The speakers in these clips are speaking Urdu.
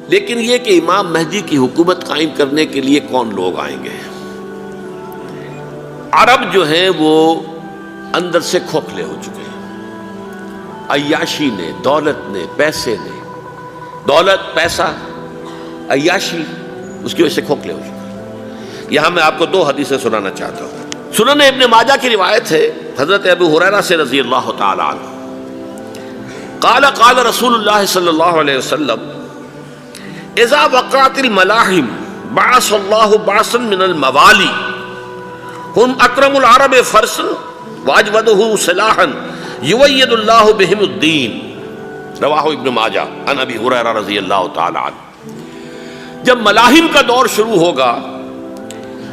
لیکن یہ کہ امام مہدی کی حکومت قائم کرنے کے لیے کون لوگ آئیں گے؟ عرب جو ہیں وہ اندر سے کھوکھلے ہو چکے ہیں، عیاشی نے، دولت نے، پیسے نے، دولت، پیسہ، عیاشی، اس کی وجہ سے کھوکھلے ہو چکے ہیں۔ یہاں میں آپ کو دو حدیثیں سنانا چاہتا ہوں۔ سنن ابن ماجہ کی روایت ہے حضرت ابو ہریرہ سے رضی اللہ تعالی عنہ، قال قال رسول اللہ صلی اللہ علیہ وسلم اذا وقعت الملاحم بعث اللہ بعثا من الموالی ہم اکرم العرب فرسا واجودہ سلاحا یوید اللہ بہم الدین، رواہ ابن ماجہ عن ابی ہریرہ رضی اللہ تعالی عنہ۔ جب ملاحم کا دور شروع ہوگا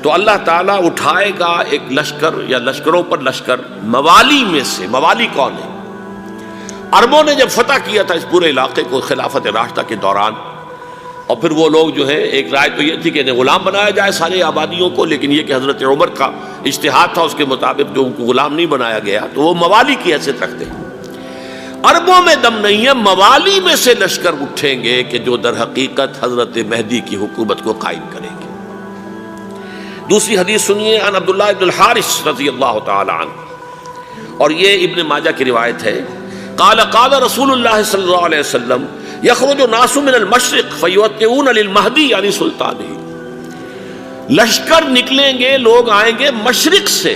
تو اللہ تعالیٰ اٹھائے گا ایک لشکر یا لشکروں پر لشکر موالی میں سے۔ موالی کون ہے؟ عربوں نے جب فتح کیا تھا اس پورے علاقے کو خلافت راشدہ کے دوران، اور پھر وہ لوگ جو ہے، ایک رائے تو یہ تھی کہ انہیں غلام بنایا جائے سارے آبادیوں کو، لیکن یہ کہ حضرت عمر کا اجتہاد تھا، اس کے مطابق جو ان کو غلام نہیں بنایا گیا تو وہ موالی کی حیثیت رکھتے ہیں۔ عربوں میں دم نہیں ہے، موالی میں سے لشکر اٹھیں گے کہ جو در حقیقت حضرت مہدی کی حکومت کو قائم کریں گے۔ دوسری حدیث سنیے، عن عبداللہ ابن الحارث رضی اللہ تعالی عنہ، اور یہ ابن ماجہ کی روایت ہے، قال قال رسول اللہ صلی اللہ علیہ وسلم یخرج الناس من المشرق فیوطئون للمہدی یعنی سلطانہ، لشکر نکلیں گے، لوگ آئیں گے مشرق سے،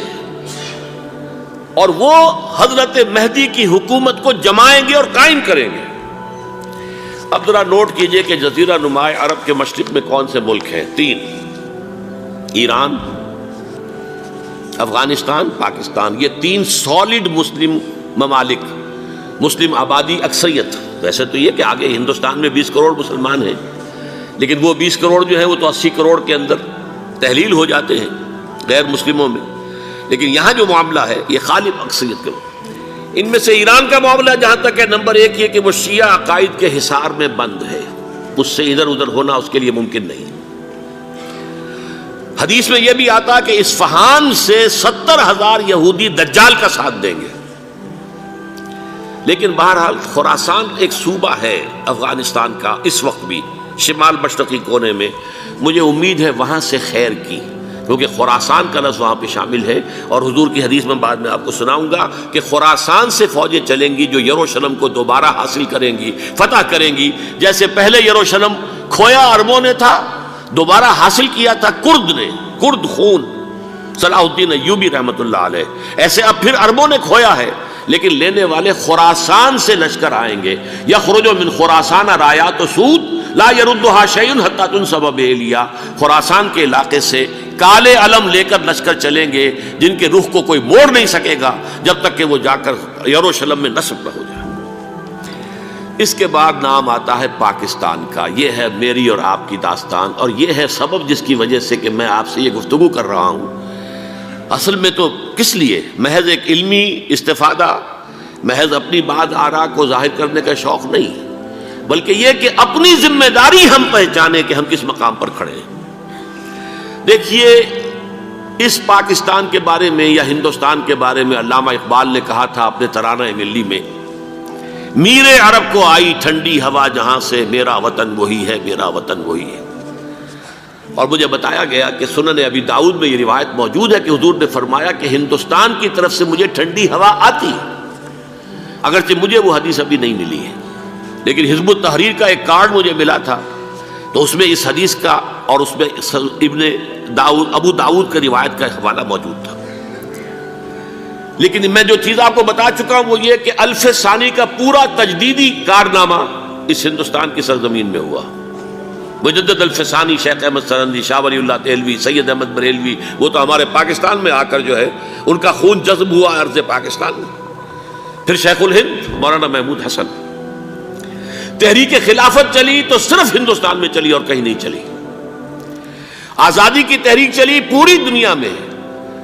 اور وہ حضرت مہدی کی حکومت کو جمائیں گے اور قائم کریں گے۔ اب ذرا نوٹ کیجئے کہ جزیرہ نما عرب کے مشرق میں کون سے ملک ہیں؟ تین: ایران، افغانستان، پاکستان۔ یہ تین سالڈ مسلم ممالک، مسلم آبادی اکثریت۔ ویسے تو یہ کہ آگے ہندوستان میں 20 کروڑ مسلمان ہیں، لیکن وہ 20 کروڑ جو ہے وہ تو 80 کروڑ کے اندر تحلیل ہو جاتے ہیں غیر مسلموں میں، لیکن یہاں جو معاملہ ہے یہ غالب اکثریت کا۔ ان میں سے ایران کا معاملہ جہاں تک ہے، نمبر 1 یہ کہ وہ شیعہ عقائد کے حصار میں بند ہے، اس سے ادھر ادھر ہونا اس کے لیے ممکن نہیں۔ حدیث میں یہ بھی آتا کہ اصفہان سے 70,000 یہودی دجال کا ساتھ دیں گے، لیکن بہرحال خراسان ایک صوبہ ہے افغانستان کا اس وقت بھی شمال مشرقی کونے میں، مجھے امید ہے وہاں سے خیر کی، کیونکہ خراسان کا لفظ وہاں پہ شامل ہے، اور حضور کی حدیث میں بعد میں آپ کو سناؤں گا کہ خراسان سے فوجیں چلیں گی جو یروشلم کو دوبارہ حاصل کریں گی، فتح کریں گی، جیسے پہلے یروشلم کھویا عربوں نے تھا، دوبارہ حاصل کیا تھا کرد نے، کرد خون صلاح الدین ایوبی رحمۃ اللہ علیہ، ایسے اب پھر عربوں نے کھویا ہے، لیکن لینے والے خراسان سے لشکر آئیں گے۔ یخرج من خراسان رایات سود لا یردھا شیء حتی تنصب بإیلیا، خراسان کے علاقے سے کالے علم لے کر لشکر چلیں گے جن کے رخ کو کوئی موڑ نہیں سکے گا جب تک کہ وہ جا کر یروشلم میں نصب نہ ہو جائے۔ اس کے بعد نام آتا ہے پاکستان کا۔ یہ ہے میری اور آپ کی داستان، اور یہ ہے سبب جس کی وجہ سے کہ میں آپ سے یہ گفتگو کر رہا ہوں۔ اصل میں تو کس لیے؟ محض ایک علمی استفادہ، محض اپنی بات آراء کو ظاہر کرنے کا شوق نہیں، بلکہ یہ کہ اپنی ذمہ داری ہم پہچانیں کہ ہم کس مقام پر کھڑے ہیں۔ دیکھیے، اس پاکستان کے بارے میں یا ہندوستان کے بارے میں علامہ اقبال نے کہا تھا اپنے ترانہ ملی میں، میرے عرب کو آئی ٹھنڈی ہوا جہاں سے، میرا وطن وہی ہے، میرا وطن وہی ہے۔ اور مجھے بتایا گیا کہ سنن ابی داؤد میں یہ روایت موجود ہے کہ حضور نے فرمایا کہ ہندوستان کی طرف سے مجھے ٹھنڈی ہوا آتی ہے، اگرچہ مجھے وہ حدیث ابھی نہیں ملی ہے، لیکن حزب التحریر کا ایک کارڈ مجھے ملا تھا، تو اس میں اس حدیث کا اور اس میں ابو داؤد کا روایت کا حوالہ موجود تھا۔ لیکن میں جو چیز آپ کو بتا چکا ہوں وہ یہ کہ الف ثانی کا پورا تجدیدی کارنامہ اس ہندوستان کی سرزمین میں ہوا۔ مجدد الف ثانی شیخ احمد سرندی، شاہ ولی اللہ دہلوی، سید احمد بریلوی، وہ تو ہمارے پاکستان میں آ کر جو ہے ان کا خون جذب ہوا ارض پاکستان میں۔ پھر شیخ الہند مولانا محمود حسن۔ تحریک خلافت چلی تو صرف ہندوستان میں چلی اور کہیں نہیں چلی۔ آزادی کی تحریک چلی پوری دنیا میں،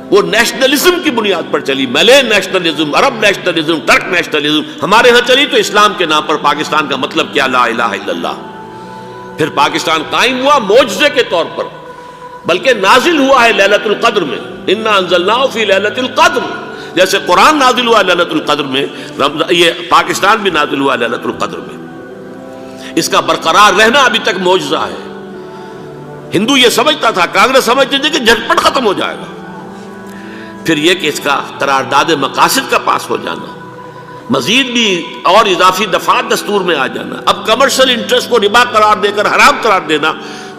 وہ نیشنلزم کی بنیاد پر چلی، ملے نیشنلزم، عرب نیشنلزم، ترک نیشنلزم۔ ہمارے ہاں چلی تو اسلام کے نام پر پاکستان کا مطلب کیا؟ لا الہ الا اللہ۔ پھر پاکستان قائم ہوا معجزے کے طور پر، بلکہ نازل ہوا ہے لیلۃ القدر میں، انا انزلناہ فی لیلۃ القدر، جیسے قرآن نازل ہوا لیلۃ القدر میں، یہ پاکستان بھی نازل ہوا لیلۃ القدر میں۔ اس کا برقرار رہنا ابھی تک معجزہ ہے۔ ہندو یہ سمجھتا تھا، کانگریس سمجھتی تھی کہ جھٹپٹ ختم ہو جائے گا۔ پھر یہ کہ اس کا قرارداد مقاصد کا پاس ہو جانا، مزید بھی اور اضافی دفعات دستور میں آ جانا، اب کمرشل انٹرسٹ کو ربا قرار دے کر حرام قرار دینا،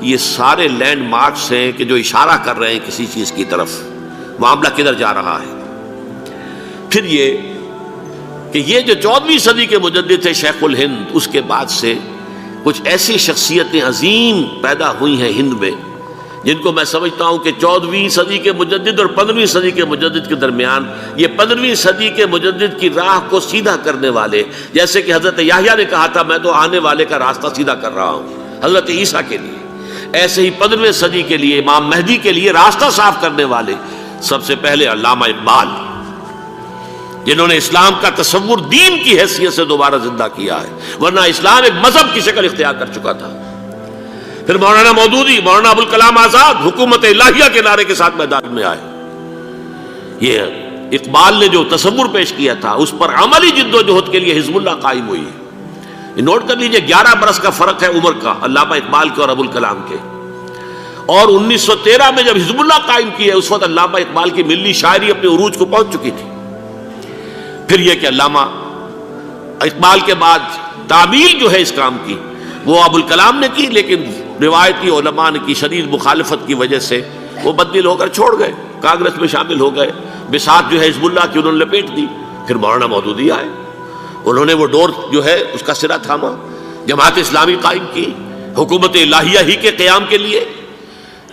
یہ سارے لینڈ مارکس ہیں کہ جو اشارہ کر رہے ہیں کسی چیز کی طرف، معاملہ کدھر جا رہا ہے۔ پھر یہ کہ یہ جو 14ویں صدی کے مجدد تھے شیخ الہند، اس کے بعد سے کچھ ایسی شخصیتیں عظیم پیدا ہوئی ہیں ہند میں، جن کو میں سمجھتا ہوں کہ 14ویں صدی کے مجدد اور 15ویں صدی کے مجدد کے درمیان یہ 15ویں صدی کے مجدد کی راہ کو سیدھا کرنے والے، جیسے کہ حضرت یحییٰ نے کہا تھا میں تو آنے والے کا راستہ سیدھا کر رہا ہوں حضرت عیسیٰ کے لیے، ایسے ہی 15ویں صدی کے لیے امام مہدی کے لیے راستہ صاف کرنے والے سب سے پہلے علامہ اقبال، جنہوں نے اسلام کا تصور دین کی حیثیت سے دوبارہ زندہ کیا ہے، ورنہ اسلام ایک مذہب کی شکل اختیار کر چکا تھا۔ پھر مولانا مودودی، مولانا ابوالکلام آزاد حکومت الہیہ کے نعرے کے ساتھ میدان میں آئے۔ یہ اقبال نے جو تصور پیش کیا تھا اس پر عملی جد و جہد کے لیے حزب اللہ قائم ہوئی ہے۔ نوٹ کر لیجئے 11 برس کا فرق ہے عمر کا علامہ اقبال کے اور ابوالکلام کے، اور 1913 میں جب حزب اللہ قائم کی ہے اس وقت علامہ اقبال کی ملی شاعری اپنے عروج کو پہنچ چکی تھی۔ پھر یہ کہ علامہ اقبال کے بعد تعمیل جو ہے اس کام کی وہ ابوالکلام نے کی، لیکن روایتی علماء نے کی شدید مخالفت کی وجہ سے وہ بددل ہو کر چھوڑ گئے، کانگریس میں شامل ہو گئے، بساط جو ہے حزب اللہ کی انہوں نے لپیٹ دی۔ پھر مولانا مودودی آئے، انہوں نے وہ ڈور جو ہے اس کا سرا تھاما، جماعت اسلامی قائم کی حکومت الہیہ ہی کے قیام کے لیے۔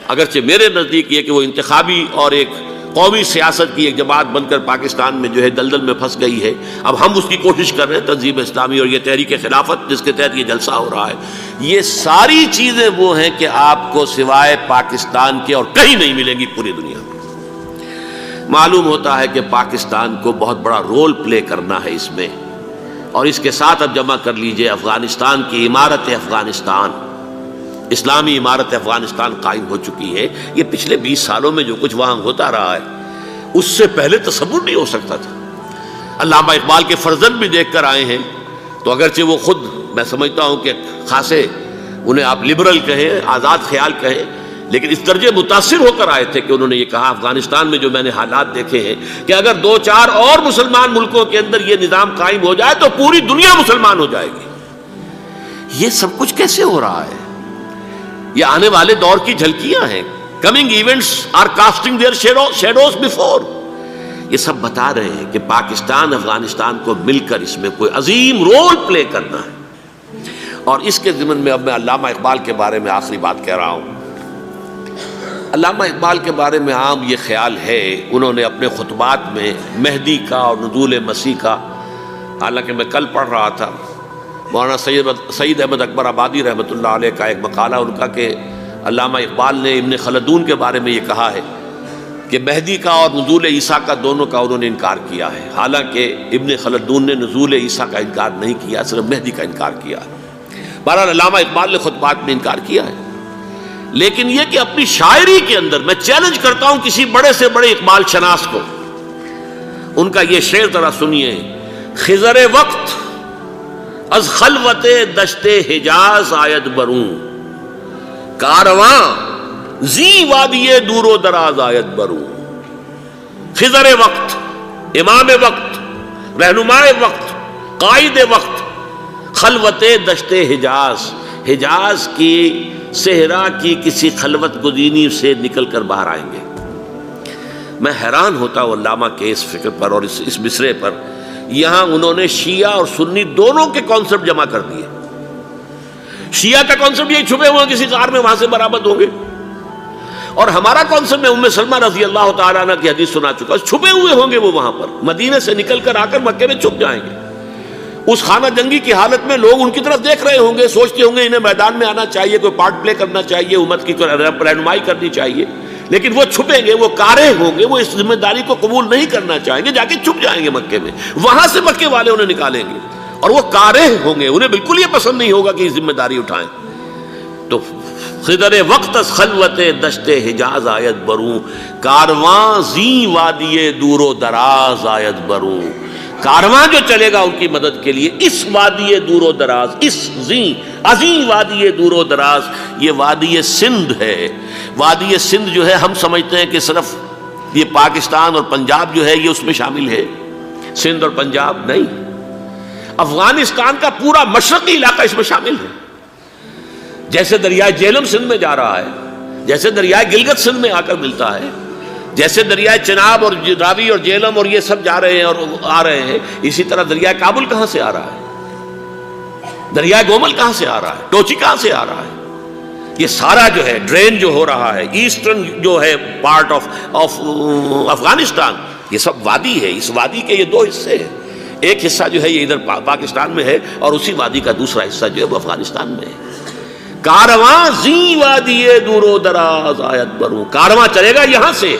اگرچہ میرے نزدیک یہ کہ وہ انتخابی اور ایک قومی سیاست کی ایک جماعت بن کر پاکستان میں جو ہے دلدل میں پھنس گئی ہے، اب ہم اس کی کوشش کر رہے ہیں تنظیم اسلامی اور یہ تحریک خلافت جس کے تحت یہ جلسہ ہو رہا ہے، یہ ساری چیزیں وہ ہیں کہ آپ کو سوائے پاکستان کے اور کہیں نہیں ملیں گی پوری دنیا میں۔ معلوم ہوتا ہے کہ پاکستان کو بہت بڑا رول پلے کرنا ہے اس میں، اور اس کے ساتھ اب جمع کر لیجئے افغانستان کی عمارت افغانستان، اسلامی عمارت افغانستان قائم ہو چکی ہے۔ یہ پچھلے 20 سالوں میں جو کچھ وہاں ہوتا رہا ہے اس سے پہلے تصور نہیں ہو سکتا تھا۔ علامہ اقبال کے فرزند بھی دیکھ کر آئے ہیں، تو اگرچہ وہ خود میں سمجھتا ہوں کہ خاصے انہیں آپ لبرل کہیں، آزاد خیال کہیں، لیکن اس درجے متاثر ہو کر آئے تھے کہ انہوں نے یہ کہا افغانستان میں جو میں نے حالات دیکھے ہیں کہ اگر 2-4 اور مسلمان ملکوں کے اندر یہ نظام قائم ہو جائے تو پوری دنیا مسلمان ہو جائے گی۔ یہ سب کچھ کیسے ہو رہا ہے؟ یہ آنے والے دور کی جھلکیاں ہیں۔ Coming events are casting their shadows before. یہ سب بتا رہے ہیں کہ پاکستان افغانستان کو مل کر اس میں کوئی عظیم رول پلے کرنا ہے، اور اس کے ضمن میں اب میں علامہ اقبال کے بارے میں آخری بات کہہ رہا ہوں۔ علامہ اقبال کے بارے میں عام یہ خیال ہے، انہوں نے اپنے خطبات میں مہدی کا اور نزول مسیح کا، حالانکہ میں کل پڑھ رہا تھا مولانا سید احمد اکبر آبادی رحمۃ اللہ علیہ کا ایک مقالہ ان کا کہ علامہ اقبال نے ابن خلدون کے بارے میں یہ کہا ہے کہ مہدی کا اور نزول عیسیٰ کا دونوں کا انہوں نے انکار کیا ہے، حالانکہ ابن خلدون نے نزول عیسیٰ کا انکار نہیں کیا، صرف مہدی کا انکار کیا ہے۔ بہرحال علامہ اقبال نے خطبات میں انکار کیا ہے، لیکن یہ کہ اپنی شاعری کے اندر میں چیلنج کرتا ہوں کسی بڑے سے بڑے اقبال شناس کو، ان کا یہ شعر ذرا سنیے: خضر وقت از خلوت دشت حجاز آید بروں، کارواں زی وادی دور و دراز آید بروں۔ خضر وقت، امام وقت، رہنمائے وقت، قائد وقت، خلوت دشت حجاز، حجاز کی صحرا کی کسی خلوت گزینی سے نکل کر باہر آئیں گے۔ میں حیران ہوتا ہوں علامہ کے اس فکر پر اور اس مصرے پر۔ یہاں انہوں نے شیعہ اور سنی دونوں کے کانسیپٹ جمع کر دیے۔ شیعہ کا کانسیپٹ یہی چھپے ہوئے کسی غار میں وہاں سے برآمد ہوں گے، اور ہمارا کانسیپٹ میں ام سلمہ رضی اللہ تعالیٰ عنہ کی حدیث سنا چکا، چھپے ہوئے ہوں گے وہ وہاں پر، مدینے سے نکل کر آ کر مکے میں چھپ جائیں گے۔ اس خانہ جنگی کی حالت میں لوگ ان کی طرف دیکھ رہے ہوں گے، سوچتے ہوں گے انہیں میدان میں آنا چاہیے، کوئی پارٹ پلے کرنا چاہیے، امت کی رہنمائی کرنی چاہیے، لیکن وہ چھپیں گے، وہ کارے ہوں گے، وہ اس ذمہ داری کو قبول نہیں کرنا چاہیں گے، جا کے چھپ جائیں گے مکے میں، وہاں سے مکے والے انہیں نکالیں گے، اور وہ کارے ہوں گے، انہیں بالکل یہ پسند نہیں ہوگا کہ یہ ذمہ داری اٹھائیں۔ تو خضر وقت از خلوت دشت حجاز آیت بروں، کارواں زی وادی دور و دراز آیت بروں۔ کارواں جو چلے گا ان کی مدد کے لیے اس وادی دور و دراز، اس عظیم وادی دور و دراز، یہ وادی سندھ ہے۔ وادی سندھ جو ہے ہم سمجھتے ہیں کہ صرف یہ پاکستان اور پنجاب جو ہے یہ اس میں شامل ہے، سندھ اور پنجاب نہیں، افغانستان کا پورا مشرقی علاقہ اس میں شامل ہے۔ جیسے دریائے جہلم سندھ میں جا رہا ہے، جیسے دریائے گلگت سندھ میں آ کر ملتا ہے، جیسے دریائے چناب اور راوی اور جہلم اور یہ سب جا رہے ہیں اور آ رہے ہیں، اسی طرح دریائے کابل کہاں سے آ رہا ہے، دریائے گومل کہاں سے آ رہا ہے، ٹوچی کہاں سے آ رہا ہے، یہ سارا جو ہے ڈرین جو ہو رہا ہے ایسٹرن جو ہے پارٹ آف افغانستان، یہ سب وادی ہے۔ اس وادی کے یہ دو حصے ہیں، ایک حصہ جو ہے یہ ادھر پاکستان میں ہے اور اسی وادی کا دوسرا حصہ جو ہے وہ افغانستان میں ہے۔ کارواں زی وادی دور و دراز آیت بروں، کارواں چلے گا یہاں سے،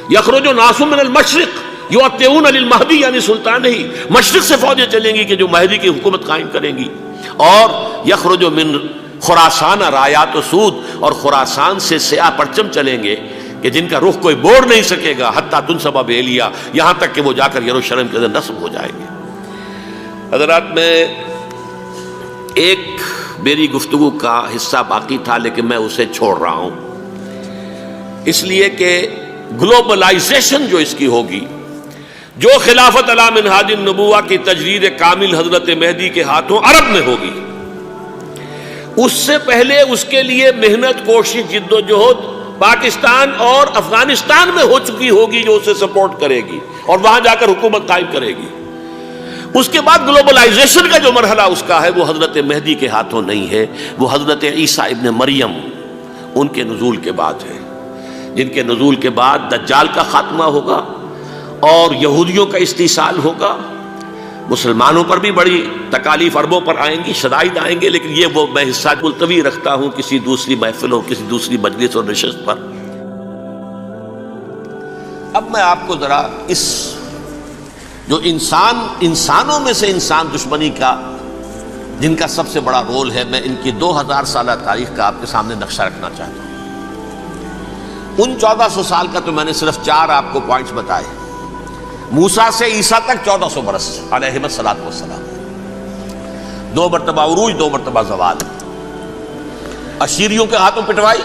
یخرج ناس من المشرق یؤتون للمہدی یعنی سلطان ہی، مشرق سے فوجیں چلیں گی کہ جو مہدی کی حکومت قائم کریں گی، اور یخرج من خراسان رایات و سود، اور خراسان سے سیاہ پرچم چلیں گے کہ جن کا رخ کوئی موڑ نہیں سکے گا، حتیٰ تنصب بیلیا، یہاں تک کہ وہ جا کر یروشلم کے اندر نصب ہو جائیں گے۔ حضرات، میں ایک میری گفتگو کا حصہ باقی تھا لیکن میں اسے چھوڑ رہا ہوں، اس لیے کہ گلوبلائزیشن جو اس کی ہوگی، جو خلافت علی منہاج النبوہ کی تجدید کامل حضرت مہدی کے ہاتھوں عرب میں ہوگی، اس سے پہلے اس کے لیے محنت، کوشش، جد و جہد پاکستان اور افغانستان میں ہو چکی ہوگی جو اسے سپورٹ کرے گی اور وہاں جا کر حکومت قائم کرے گی۔ اس کے بعد گلوبلائزیشن کا جو مرحلہ اس کا ہے وہ حضرت مہدی کے ہاتھوں نہیں ہے، وہ حضرت عیسیٰ ابن مریم ان کے نزول کے بعد ہے، جن کے نزول کے بعد دجال کا خاتمہ ہوگا اور یہودیوں کا استحصال ہوگا، مسلمانوں پر بھی بڑی تکالیف عربوں پر آئیں گی، شدائد آئیں گے، لیکن یہ وہ میں حصہ ملتوی رکھتا ہوں کسی دوسری محفل اور کسی دوسری مجلس اور نشست پر۔ اب میں آپ کو ذرا اس جو انسانوں میں سے انسان دشمنی کا جن کا سب سے بڑا رول ہے، میں ان کی 2000 سالہ تاریخ کا آپ کے سامنے نقشہ رکھنا چاہتا ہوں۔ ان 1400 سال کا تو میں نے صرف 4 آپ کو پوائنٹس بتائے، موسیٰ سے عیسیٰ تک 1400 برس علیہ الصلوۃ والسلام، 2 مرتبہ عروج، 2 مرتبہ زوال، اشیریوں کے ہاتھوں پٹوائی،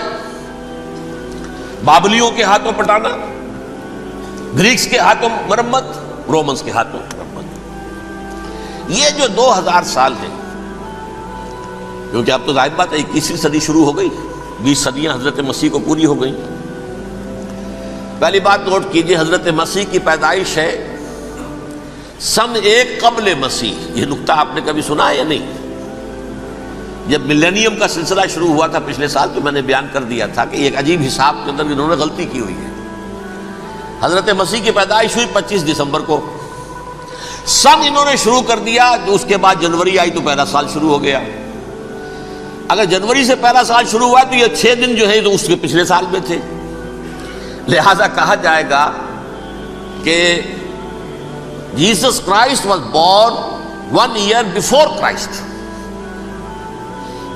بابلیوں کے ہاتھوں پٹانا، گریکس کے ہاتھوں مرمت، رومنز کے ہاتھوں مرمت۔ یہ جو 2000 سال ہیں، کیونکہ اب تو ظاہر بات ہے 21ویں صدی شروع ہو گئی، 20 صدیاں حضرت مسیح کو پوری ہو گئی۔ پہلی بات نوٹ کیجئے، حضرت مسیح کی پیدائش ہے سن 1 قبل مسیح۔ یہ نقطہ آپ نے کبھی سنا ہے یا نہیں؟ جب ملینیم کا سلسلہ شروع ہوا تھا پچھلے سال تو میں نے بیان کر دیا تھا کہ ایک عجیب حساب کے اندر انہوں نے غلطی کی ہوئی ہے۔ حضرت مسیح کی پیدائش ہوئی 25 دسمبر کو، سن انہوں نے شروع کر دیا، اس کے بعد جنوری آئی تو پہلا سال شروع ہو گیا۔ اگر جنوری سے پہلا سال شروع ہوا تو یہ 6 دن جو ہے تو اس کے پچھلے سال میں تھے، لہذا کہا جائے گا کہ Jesus Christ was born 1 year before Christ,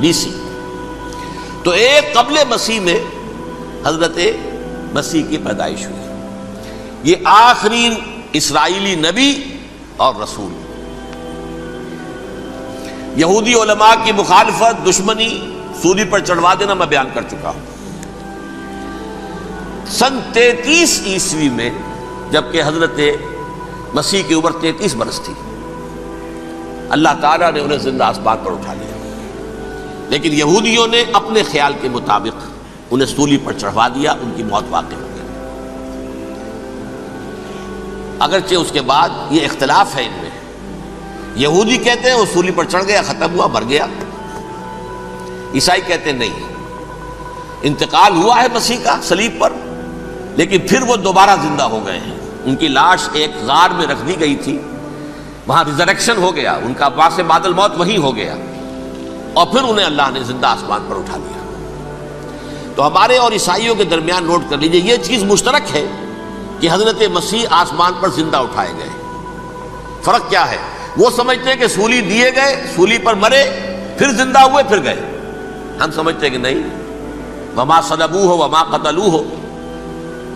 BC۔ تو 1 قبل مسیح میں حضرت مسیح کی پیدائش ہوئی۔ یہ آخری اسرائیلی نبی اور رسول، یہودی علماء کی مخالفت، دشمنی، سولی پر چڑھوا دینا میں بیان کر چکا ہوں۔ سن 33 عیسوی میں جبکہ حضرت مسیح کی عمر 33 برس تھی، اللہ تعالیٰ نے انہیں زندہ آسمان پر اٹھا لیا، لیکن یہودیوں نے اپنے خیال کے مطابق انہیں سولی پر چڑھوا دیا، ان کی موت واقع ہو گئی۔ اگرچہ اس کے بعد یہ اختلاف ہے ان میں، یہودی کہتے ہیں وہ سولی پر چڑھ گیا، ختم ہوا، مر گیا، عیسائی کہتے ہیں نہیں، انتقال ہوا ہے مسیح کا صلیب پر، لیکن پھر وہ دوبارہ زندہ ہو گئے ہیں۔ ان کی لاش ایک غار میں رکھ دی گئی تھی، وہاں ریزریکشن ہو گیا، ان کا باعث بعد الموت وہی ہو گیا، اور پھر انہیں اللہ نے زندہ آسمان پر اٹھا لیا۔ تو ہمارے اور عیسائیوں کے درمیان نوٹ کر لیجئے، یہ چیز مشترک ہے کہ حضرت مسیح آسمان پر زندہ اٹھائے گئے۔ فرق کیا ہے؟ وہ سمجھتے ہیں کہ سولی دیے گئے، سولی پر مرے، پھر زندہ ہوئے، پھر گئے۔ ہم سمجھتے ہیں کہ نہیں، وما صلبوہ وما قتلوہ،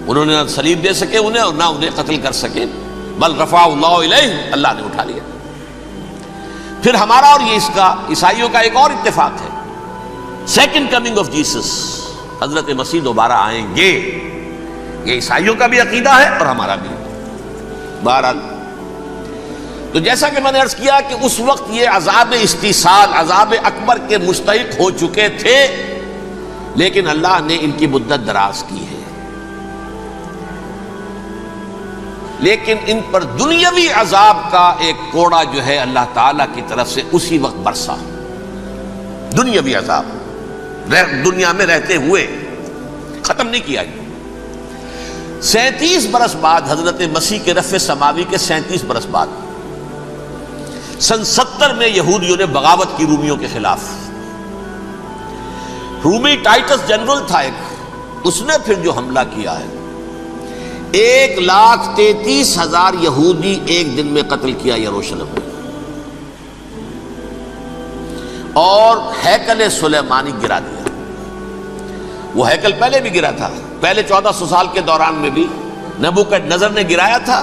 انہوں نے نہ صلیب دے سکے انہیں اور نہ انہیں قتل کر سکے، بل رفع اللہ الیہ، اللہ نے اٹھا لیا۔ پھر ہمارا اور یہ اس کا عیسائیوں کا ایک اور اتفاق ہے، سیکنڈ کمنگ آف جیسس، حضرت مسیح دوبارہ آئیں گے، یہ عیسائیوں کا بھی عقیدہ ہے اور ہمارا بھی۔ بہرحال تو جیسا کہ میں نے عرض کیا کہ اس وقت یہ عذاب استیصال، عذاب اکبر کے مستحق ہو چکے تھے، لیکن اللہ نے ان کی مدت دراز کی ہے، لیکن ان پر دنیاوی عذاب کا ایک کوڑا جو ہے اللہ تعالیٰ کی طرف سے اسی وقت برسا۔ دنیاوی عذاب دنیا میں رہتے ہوئے ختم نہیں کیا گیا۔ 37 برس بعد، حضرت مسیح کے رفع سماوی کے 37 برس بعد، سن 70 میں یہودیوں نے بغاوت کی رومیوں کے خلاف۔ رومی ٹائٹس جنرل تھا ایک، اس نے پھر جو حملہ کیا ہے، 1,33,000 یہودی ایک دن میں قتل کیا یروشلم میں، اور ہیکل سلیمانی گرا دیا۔ وہ ہیکل پہلے بھی گرا تھا، پہلے 1400 سال کے دوران میں بھی نبوکڈنضر نے گرایا تھا،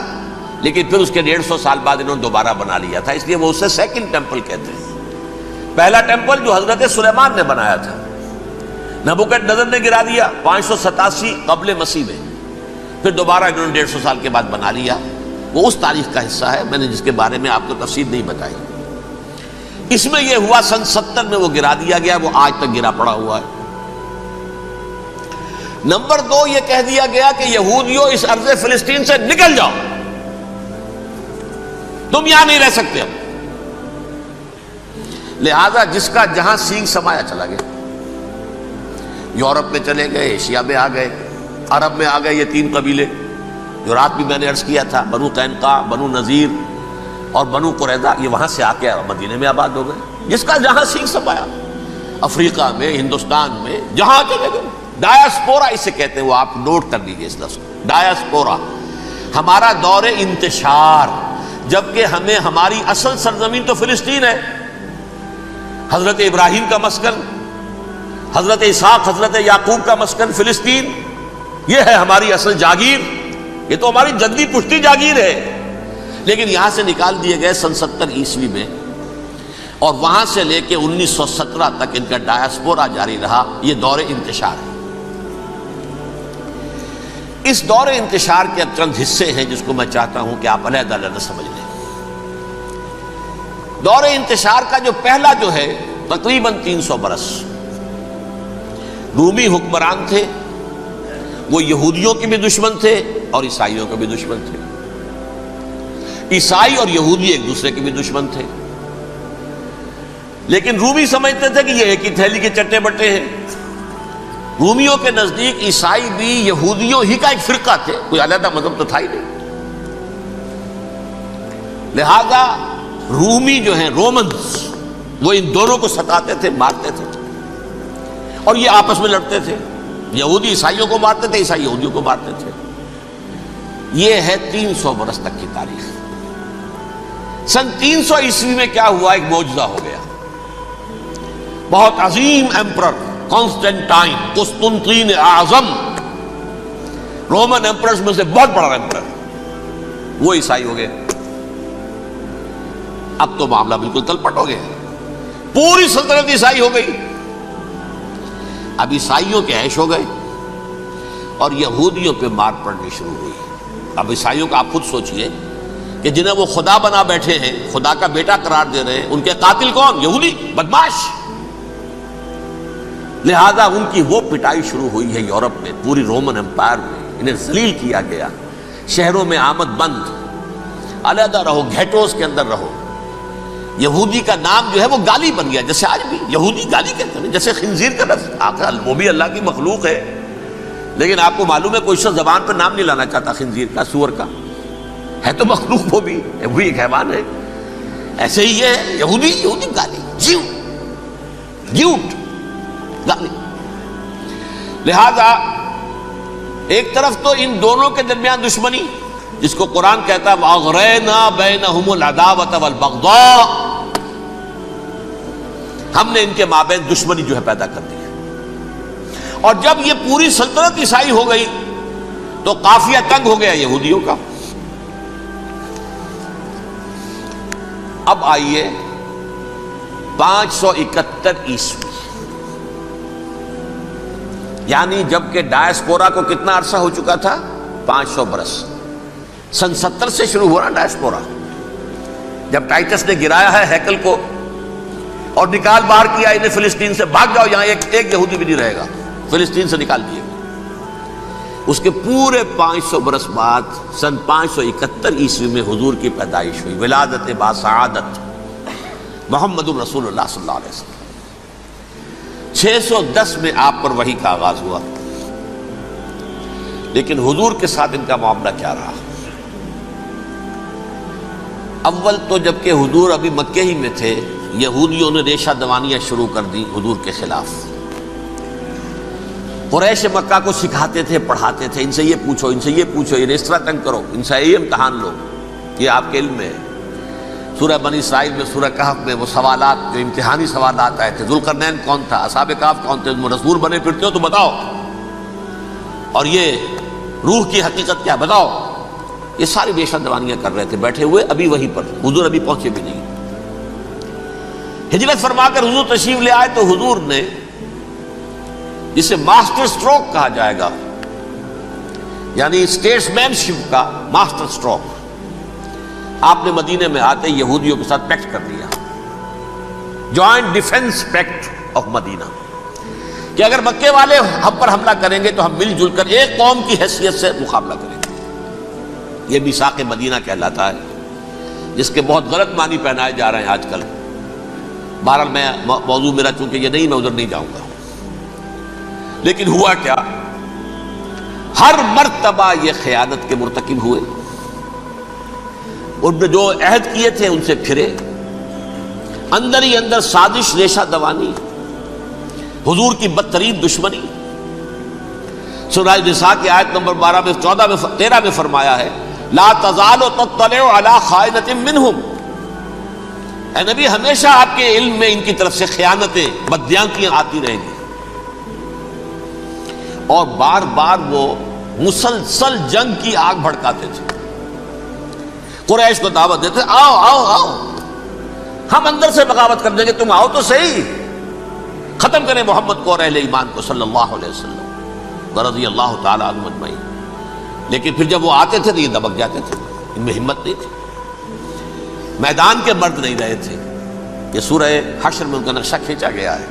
لیکن پھر اس کے 150 سال بعد انہوں نے دوبارہ بنا لیا تھا، اس لیے وہ اسے سیکنڈ ٹیمپل کہتے ہیں۔ پہلا ٹیمپل جو حضرت سلیمان نے بنایا تھا، نبوکڈنضر نے گرا دیا 587 قبل مسیح میں، پھر دوبارہ انہوں نے 150 سال کے بعد بنا لیا۔ وہ اس تاریخ کا حصہ ہے، میں نے جس کے بارے میں آپ کو تفصیل نہیں بتائی۔ اس میں یہ ہوا سن 70 میں وہ گرا دیا گیا، وہ آج تک گرا پڑا ہوا ہے۔ نمبر 2، یہ کہہ دیا گیا کہ یہودیوں اس ارض فلسطین سے نکل جاؤ، تم یہاں نہیں رہ سکتے اب۔ لہذا جس کا جہاں سینگ سمایا چلا گیا، یورپ میں چلے گئے، ایشیا میں آ گئے، عرب میں آ گئے، یہ 3 قبیلے جو رات بھی میں نے عرض کیا تھا، بنو قینقاع، بنو نذیر اور بنو قریظہ، یہ وہاں سے آ کے مدینے میں آباد ہو گئے، جس کا جہاں سینگ سمایا، افریقہ میں، ہندوستان میں، جہاں چلے گئے۔ ڈایاسپورا اسے کہتے ہیں، وہ آپ نوٹ کر لیجیے اس لفظ کو، ڈایاسپورا، ہمارا دور انتشار، جبکہ ہمیں ہماری اصل سرزمین تو فلسطین ہے، حضرت ابراہیم کا مسکن، حضرت اسحاق، حضرت یعقوب کا مسکن فلسطین، یہ ہے ہماری اصل جاگیر، یہ تو ہماری جدی پشتی جاگیر ہے، لیکن یہاں سے نکال دیے گئے سن 70 عیسوی میں، اور وہاں سے لے کے 1917 تک ان کا ڈایاسپورا جاری رہا۔ یہ دور انتشار ہے۔ اس دور انتشار کے اب چند حصے ہیں جس کو میں چاہتا ہوں کہ آپ علیحدہ علیحدہ سمجھ لیں۔ دور انتشار کا جو پہلا جو ہے، تقریباً 300 برس رومی حکمران تھے، وہ یہودیوں کے بھی دشمن تھے اور عیسائیوں کے بھی دشمن تھے۔ عیسائی اور یہودی ایک دوسرے کے بھی دشمن تھے، لیکن رومی سمجھتے تھے کہ یہ ایک ہی تھیلی کے چٹے بٹے ہیں۔ رومیوں کے نزدیک عیسائی بھی یہودیوں ہی کا ایک فرقہ تھے، کوئی علیحدہ مذہب تو تھا ہی نہیں۔ لہذا رومی جو ہیں، رومنز، وہ ان دونوں کو ستاتے تھے، مارتے تھے، اور یہ آپس میں لڑتے تھے، یہودی عیسائیوں کو مارتے تھے، عیسائی یہودیوں کو مارتے تھے۔ یہ ہے 300 برس تک کی تاریخ۔ سن 300 عیسوی میں کیا ہوا؟ ایک معجزہ ہو گیا۔ بہت عظیم ایمپرر کانسٹینٹائن، قسطنطین اعظم، رومن ایمپررز میں سے بہت بڑا ایمپرر، وہ عیسائی ہو گئے۔ اب تو معاملہ بالکل تلپٹ ہو گیا، پوری سلطنت عیسائی ہو گئی۔ اب عیسائیوں کے عیش ہو گئے اور یہودیوں پہ مار پڑنی شروع ہوئی۔ اب عیسائیوں کا آپ خود سوچئے کہ جنہیں وہ خدا بنا بیٹھے ہیں، خدا کا بیٹا قرار دے رہے ہیں، ان کے قاتل کون؟ یہودی، بدماش۔ لہذا ان کی وہ پٹائی شروع ہوئی ہے یورپ میں، پوری رومن امپائر میں، انہیں ذلیل کیا گیا، شہروں میں آمد بند، علیحدہ رہو، گھیٹوز کے اندر رہو۔ یہودی کا نام جو ہے وہ گالی بن گیا، جیسے آج بھی یہودی گالی کہتے ہیں، جیسے خنزیر کا لفظ، وہ بھی اللہ کی مخلوق ہے، لیکن آپ کو معلوم ہے کوئی شخص زبان پہ نام نہیں لانا چاہتا خنزیر کا، سور کا، ہے تو مخلوق وہ بھی ایک حیوان ہے۔ ایسے ہی یہ ہے یہودی، یہودی گالی، جیوٹ گالی۔ لہذا ایک طرف تو ان دونوں کے درمیان دشمنی، جس کو قرآن کہتا ہے وَأَغْرَيْنَا بَيْنَهُمُ الْعَدَاوَةَ وَالْبَغْضَاءَ، ہم نے ان کے مابین دشمنی جو ہے پیدا کر دی ہے۔ اور جب یہ پوری سلطنت عیسائی ہو گئی تو قافیہ تنگ ہو گیا یہودیوں کا، اب آئیے 571 عیسوی، یعنی جبکہ ڈائسپورا کو کتنا عرصہ ہو چکا تھا؟ 500 برس۔ سن 70 سے شروع ہوا نا ڈائسپورا، جب ٹائٹس نے گرایا ہے ہیکل کو اور نکال باہر کیا انہیں فلسطین سے، بھاگ جاؤ یہاں ایک یہودی بھی نہیں رہے گا، فلسطین سے نکال دیے گئے۔ اس کے پورے 500 برس بعد سن 571 عیسوی میں حضور کی پیدائش ہوئی، ولادت باسعادت محمد رسول اللہ صلی اللہ علیہ وسلم۔ 610 میں آپ پر وحی کا آغاز ہوا، لیکن حضور کے ساتھ ان کا معاملہ کیا رہا؟ اول تو جبکہ حضور ابھی مکے ہی میں تھے، یہودیوں نے ریشہ دوانیاں شروع کر دی حضور کے خلاف۔ قریش مکہ کو سکھاتے تھے، پڑھاتے تھے، ان سے یہ پوچھو، ان سے یہ پوچھو، یہ اس طرح تنگ کرو، ان سے یہ امتحان لو، یہ آپ کے علم میں ہے۔ سورہ بنی اسرائیل میں، سورہ کہف میں وہ سوالات، جو امتحانی سوالات آئے تھے، ذوالقرنین کون تھا، اصحاب کہف کون تھے، تم رسول بنے پھرتے ہو تو بتاؤ، اور یہ روح کی حقیقت کیا بتاؤ، یہ ساری ریشہ دوانیاں کر رہے تھے بیٹھے ہوئے ابھی وہیں پر، حضور ابھی پہنچے بھی نہیں۔ ہجرت فرما کر حضور تشریف لے آئے تو حضور نے، جسے ماسٹر سٹروک کہا جائے گا، یعنی اسٹیٹس مین شپ کا ماسٹر سٹروک، آپ نے مدینے میں آتے یہودیوں کے ساتھ پیکٹ کر دیا، جوائنٹ ڈیفنس پیکٹ آف مدینہ، کہ اگر مکے والے ہم پر حملہ کریں گے تو ہم مل جل کر ایک قوم کی حیثیت سے مقابلہ کریں گے۔ یہ میثاق مدینہ کہلاتا ہے، جس کے بہت غلط معنی پہنائے جا رہے ہیں آج کل۔ بہرحال میں موضوع میرا چونکہ یہ نہیں، میں ادھر نہیں جاؤں گا، لیکن ہوا کیا؟ ہر مرتبہ یہ خیانت کے مرتکب ہوئے، ان نے جو عہد کیے تھے ان سے پھرے، اندر ہی اندر سازش، ریشہ دوانی، حضور کی بدترین دشمنی۔ سورہ نساء کی آیت نمبر 12 میں 13 میں فرمایا ہے، لا تزال تطلع علی خائنۃ منہم، اے نبی ہمیشہ آپ کے علم میں ان کی طرف سے خیانتیں، بددیانتیاں آتی رہیں گی، اور بار بار وہ مسلسل جنگ کی آگ بھڑکاتے تھے، قریش کو دعوت دیتے، آؤ آؤ آؤ ہم اندر سے بغاوت کر دیں گے، تم آؤ تو صحیح، ختم کریں محمد کو اور اہل ایمان کو صلی اللہ علیہ وسلم رضی اللہ تعالی عنہم اجمعین۔ لیکن پھر جب وہ آتے تھے تو یہ دبک جاتے تھے، ان میں ہمت نہیں تھی، میدان کے مرد نہیں رہے تھے۔ یہ سورہ حشر میں ان کا نقشہ کھینچا گیا ہے،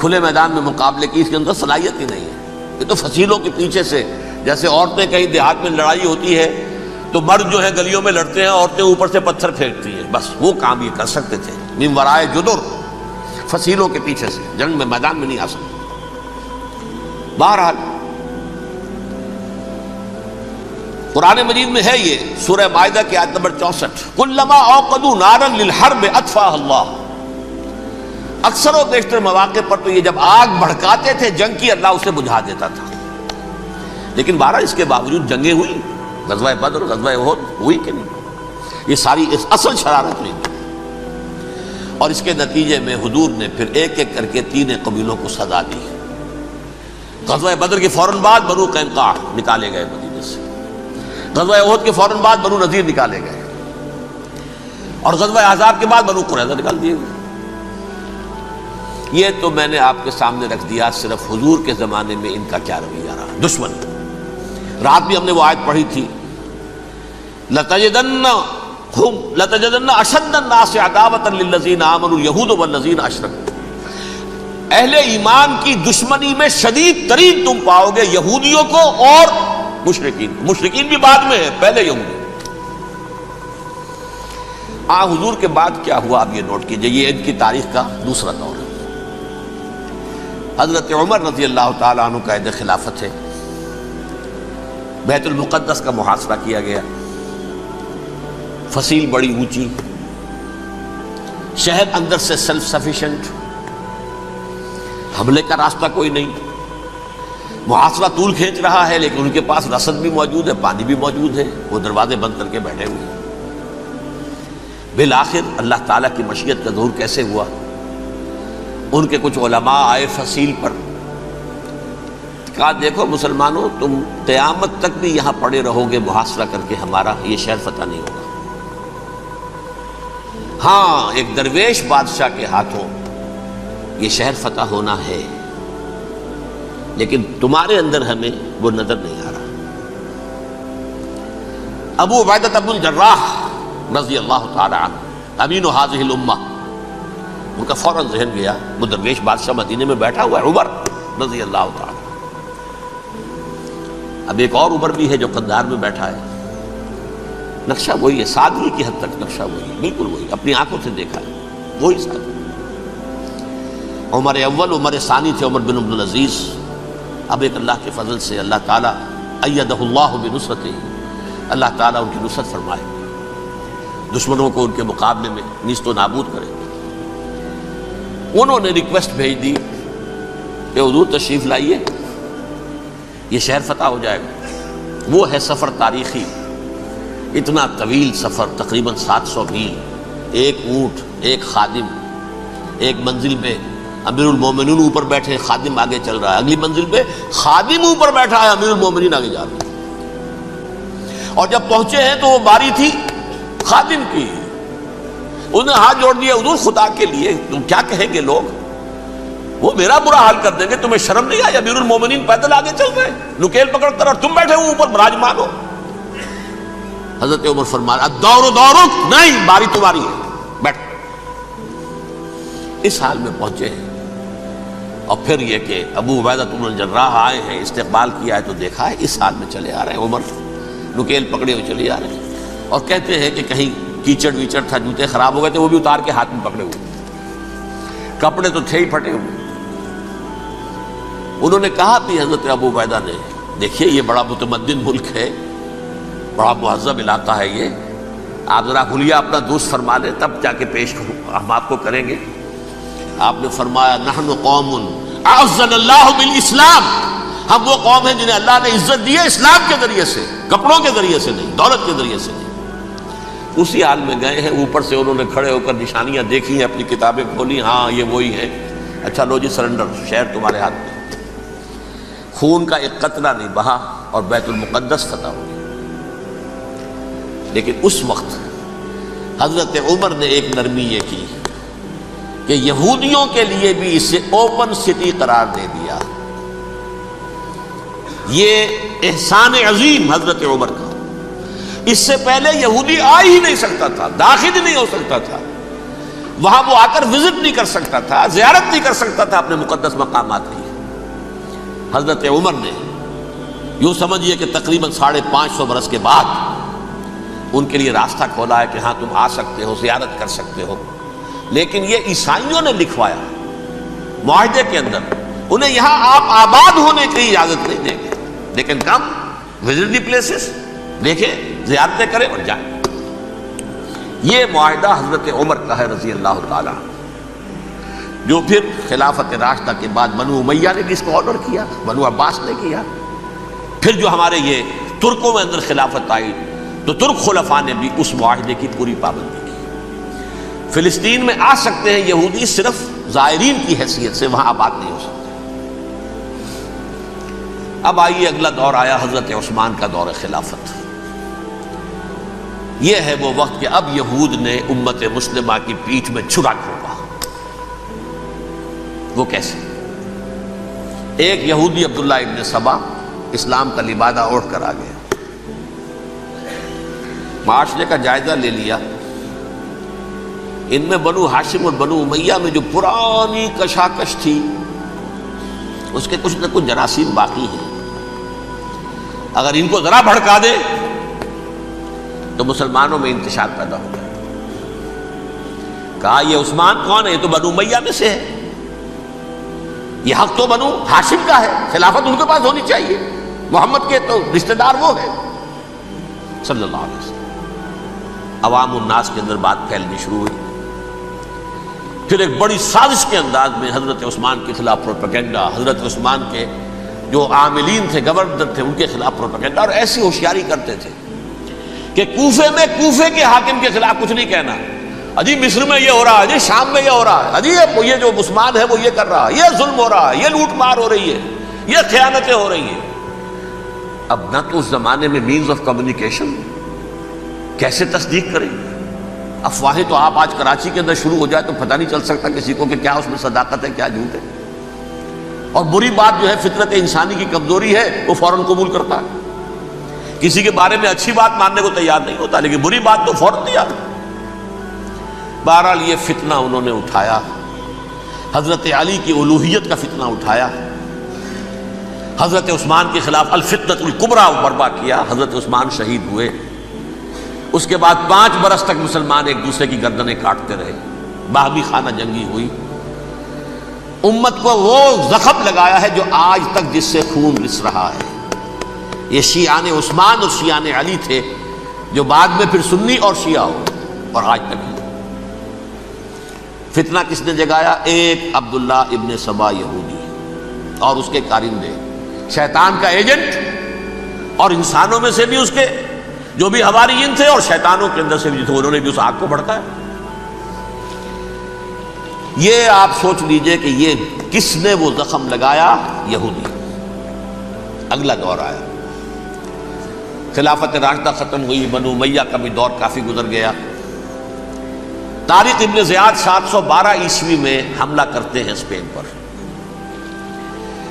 کھلے میدان میں مقابلے کی اس کے اندر صلاحیت ہی نہیں ہے، یہ تو فصیلوں کے پیچھے سے، جیسے عورتیں کہیں دیہات میں لڑائی ہوتی ہے تو مرد جو ہے گلیوں میں لڑتے ہیں، عورتیں اوپر سے پتھر پھینکتی ہیں، بس وہ کام یہ کر سکتے تھے، من ورائے جدر، فصیلوں کے پیچھے سے، جنگ میں میدان میں نہیں آ سکتے۔ بہرحال قرآن مجید میں ہے یہ، سورہ مائدہ کی آیت نمبر 64، کلما اوقدوا نارا للحرب اطفاها اللہ، اکثر و بیشتر مواقع پر تو یہ جب آگ بھڑکاتے تھے جنگ کی، اللہ اسے بجھا دیتا تھا۔ لیکن بہرحال اس کے باوجود جنگیں ہوئی، غزوہ بدر، غزوہ احد ہوئی کہ نہیں؟ یہ ساری اصل شرارت نہیں تھی، اور اس کے نتیجے میں حضور نے پھر ایک ایک کر کے 3 قبیلوں کو سزا دی۔ غزوہ بدر کے فوراً بعد بنو قینقاع نکالے گئے مدینے سے، غزوہ احد کے فوراً بعد بنو نذیر نکالے گئے، اور غزوہ احزاب کے بعد بنو قریظہ نکال دیے گئے۔ یہ تو میں نے آپ کے سامنے رکھ دیا صرف حضور کے زمانے میں ان کا کیا رویہ رہا، دشمن۔ رات بھی ہم نے وہ آیت پڑھی تھی، لَتَجِدَنَّ أَشَدَّ النَّاسِ عَدَاوَةً لِلَّذِينَ آمَنُوا الْيَهُودُ وَالَّذِينَ أَشْرَكُوا، اہل ایمان کی دشمنی میں شدید ترین تم پاؤ گے یہودیوں کو اور مشرکین، مشرکین بھی بعد میں ہے، پہلے یہودی۔ حضور کے بعد کیا ہوا اب یہ نوٹ کیجئے، یہ ان کی تاریخ کا دوسرا دور ہے۔ حضرت عمر رضی اللہ تعالیٰ عنہ قائد خلافت ہے، بیت المقدس کا محاصرہ کیا گیا، فصیل بڑی اونچی، شہر اندر سے سیلف سفیشینٹ، حملے کا راستہ کوئی نہیں، محاصرہ طول کھینچ رہا ہے، لیکن ان کے پاس رسد بھی موجود ہے، پانی بھی موجود ہے، وہ دروازے بند کر کے بیٹھے ہوئے ہیں۔ بالآخر اللہ تعالیٰ کی مشیت کا ظہور کیسے ہوا؟ ان کے کچھ علماء آئے فصیل پر، کہا دیکھو مسلمانوں، تم قیامت تک بھی یہاں پڑے رہو گے محاصرہ کر کے، ہمارا یہ شہر فتح نہیں ہوگا۔ ہاں ایک درویش بادشاہ کے ہاتھوں یہ شہر فتح ہونا ہے، لیکن تمہارے اندر ہمیں وہ نظر نہیں آ رہا۔ ابو عبیدہ بن الجراح رضی اللہ تعالی عنہ امین هذه الامہ، ان کا فوراً ذہن گیا وہ درویش بادشاہ مدینے میں بیٹھا ہوا ہے عمر رضی اللہ تعالی۔ اب ایک اور عمر بھی ہے جو قندھار میں بیٹھا ہے، نقشہ وہی ہے، سادگی کی حد تک نقشہ وہی، بالکل وہی، اپنی آنکھوں سے دیکھا ہے وہی سادگی۔ عمر اول عمر ثانی تھے عمر بن عبدالعزیز۔ اب ایک اللہ کے فضل سے اللہ تعالیٰ ایدہ اللہ بنصرتہ، اللہ تعالیٰ ان کی نصرت فرمائے، دشمنوں کو ان کے مقابلے میں نیست و نابود کرے۔ انہوں نے ریکویسٹ بھیج دی کہ حضور تشریف لائیے، یہ شہر فتح ہو جائے گا۔ وہ ہے سفر تاریخی، اتنا طویل سفر، تقریباً 700 میل، ایک اونٹ، ایک خادم، ایک منزل پہ امیر المومنین اوپر بیٹھے، خادم آگے چل رہا ہے، اگلی منزل پہ خادم اوپر بیٹھا ہے، امیر المومنین آگے جا رہے ہیں۔ اور جب پہنچے ہیں تو وہ باری تھی خادم کی، انہوں نے ہاتھ جوڑ دیا، حضور خدا کے لیے تم کیا کہیں گے لوگ، وہ میرا برا حال کر دیں گے، تمہیں شرم نہیں آئی؟ امیر المومنین پیدل آگے چل رہے ہیں نکیل پکڑ کر، اور تم بیٹھے ہو اوپر براجمان ہو۔ حضرت عمر فرمایا الدور دورک، نہیں باری تمہاری ہے، بیٹھ۔ اس حال میں پہنچے ہیں، اور پھر یہ کہ ابو عبیدہ بن الجراح آئے ہیں، استقبال کیا ہے تو دیکھا ہے اس حال میں چلے آ رہے ہیں، عمر نکیل پکڑے ہوئے چلے آ رہے ہیں، اور کہتے ہیں کہ کہیں کیچڑ ویچڑ تھا، جوتے خراب ہو گئے تھے، وہ بھی اتار کے ہاتھ میں پکڑے ہوئے، کپڑے تو تھے ہی پھٹے ہوئے۔ انہوں نے کہا بھی حضرت ابو عبیدہ نے، دیکھیے یہ بڑا متمدن ملک ہے، بڑا مہذب علاقہ ہے یہ، آپ ذرا حلیہ اپنا دوست فرما لیں تب جا کے پیش ہم آپ کو کریں گے۔ آپ نے فرمایا نحن قوم اعزنا اللہ بالاسلام، ہم وہ قوم ہیں جنہیں اللہ نے عزت دی ہے اسلام کے ذریعے سے، کپڑوں کے ذریعے سے نہیں، دولت کے ذریعے سے نہیں۔ اسی حال میں گئے ہیں، اوپر سے انہوں نے کھڑے ہو کر نشانیاں دیکھی ہیں، اپنی کتابیں کھولی، ہاں یہ وہی ہے، اچھا لو جی سرنڈر، شہر تمہارے ہاتھ میں۔ خون کا ایک قطرہ نہیں بہا اور بیت المقدس فتح ہو گیا۔ لیکن اس وقت حضرت عمر نے ایک نرمی یہ کی کہ یہودیوں کے لیے بھی اسے اوپن سٹی قرار دے دیا۔ یہ احسان عظیم حضرت عمر کا، اس سے پہلے یہودی آ ہی نہیں سکتا تھا، داخل ہی نہیں ہو سکتا تھا، وہاں وہ آ کر وزٹ نہیں کر سکتا تھا، زیارت نہیں کر سکتا تھا اپنے مقدس مقامات کی۔ حضرت عمر نے یوں سمجھیے کہ تقریباً 550 برس کے بعد ان کے لیے راستہ کھولا ہے کہ ہاں تم آ سکتے ہو، زیارت کر سکتے ہو۔ لیکن یہ عیسائیوں نے لکھوایا معاہدے کے اندر، انہیں یہاں آپ آباد ہونے کی اجازت نہیں دیں گے، لیکن کم وزٹ دی پلیسز، دیکھیں زیارتیں کریں اور جائیں۔ یہ معاہدہ حضرت عمر کا ہے رضی اللہ تعالیٰ، جو پھر خلافت راشدہ کے بعد بنو امیہ نے بھی اس کو آنر کیا، بنو عباس نے کیا، پھر جو ہمارے یہ ترکوں میں اندر خلافت آئی تو ترک خلفاء نے بھی اس معاہدے کی پوری پابندی کی۔ فلسطین میں آ سکتے ہیں یہودی صرف زائرین کی حیثیت سے، وہاں آباد نہیں ہو سکتے۔ اب آئیے اگلا دور آیا حضرت عثمان کا دور خلافت۔ یہ ہے وہ وقت کہ اب یہود نے امت مسلمہ کی پیٹھ میں چھرا کھولا۔ وہ کیسے؟ ایک یہودی عبداللہ ابن سبا اسلام کا لبادہ اوڑھ کر آ گیا، معاشرے کا جائزہ لے لیا، ان میں بنو ہاشم اور بنو امیہ میں جو پرانی کشاکش تھی اس کے کچھ نہ کچھ جراثیم باقی ہیں، اگر ان کو ذرا بھڑکا دے تو مسلمانوں میں انتشار پیدا ہو جائے۔ کہا یہ عثمان کون ہے؟ یہ تو بنو امیہ میں سے ہے، یہ حق تو بنو ہاشم کا ہے، خلافت ان کے پاس ہونی چاہیے، محمد کے تو رشتہ دار وہ ہے صلی اللہ علیہ وسلم۔ عوام الناس کے اندر بات پھیلنی شروع ہوئی، پھر ایک بڑی سازش کے انداز میں حضرت عثمان کے خلاف پروپیگنڈا، حضرت عثمان کے جو عاملین تھے، گورنر تھے، ان کے خلاف پروپیگنڈا، اور ایسی ہوشیاری کرتے تھے کہ کوفے میں کوفے کے حاکم کے خلاف کچھ نہیں کہنا، اجی مصر میں یہ ہو رہا ہے، اجی شام میں یہ ہو رہا ہے، اجی یہ جو عثمان ہے وہ یہ کر رہا ہے، یہ ظلم ہو رہا ہے، یہ لوٹ مار ہو رہی ہے، یہ خیانتیں ہو رہی ہیں۔ اب نہ تو اس زمانے میں مینز آف کمیونیکیشن، کیسے تصدیق کریں گے؟ افواہیں تو آپ آج کراچی کے اندر شروع ہو جائے تو پتہ نہیں چل سکتا کسی کو کہ کیا اس میں صداقت ہے کیا جھوٹ ہے. اور بری بات جو ہے فطرت انسانی کی کمزوری ہے وہ فوراً قبول کرتا ہے. کسی کے بارے میں اچھی بات ماننے کو تیار نہیں ہوتا لیکن بری بات تو فوراً تیار ہے. بہرحال یہ فتنہ انہوں نے اٹھایا، حضرت علی کی الوہیت کا فتنہ اٹھایا، حضرت عثمان کے خلاف الفتنۃ الکبریٰ برپا کیا. حضرت عثمان شہید ہوئے. اس کے بعد 5 برس تک مسلمان ایک دوسرے کی گردنیں کاٹتے رہے، باہمی خانہ جنگی ہوئی. امت کو وہ زخم لگایا ہے جو آج تک جس سے خون رس رہا ہے. یہ شیعان عثمان اور شیعان علی تھے جو بعد میں پھر سنی اور شیعہ ہو اور آج تک ہی. فتنہ کس نے جگایا؟ ایک عبداللہ ابن سبا یہودی اور اس کے کارندے، شیطان کا ایجنٹ، اور انسانوں میں سے بھی اس کے جو بھی حواریین تھے اور شیطانوں کے اندر سے بھی تھے، انہوں نے بھی اس آگ کو بھڑکایا. یہ آپ سوچ لیجئے کہ یہ کس نے وہ زخم لگایا؟ یہودی. اگلا دور آیا، خلافت راشدہ ختم ہوئی، بنو امیہ کا بھی دور کافی گزر گیا. طارق ابن زیاد 712 عیسوی میں حملہ کرتے ہیں اسپین پر.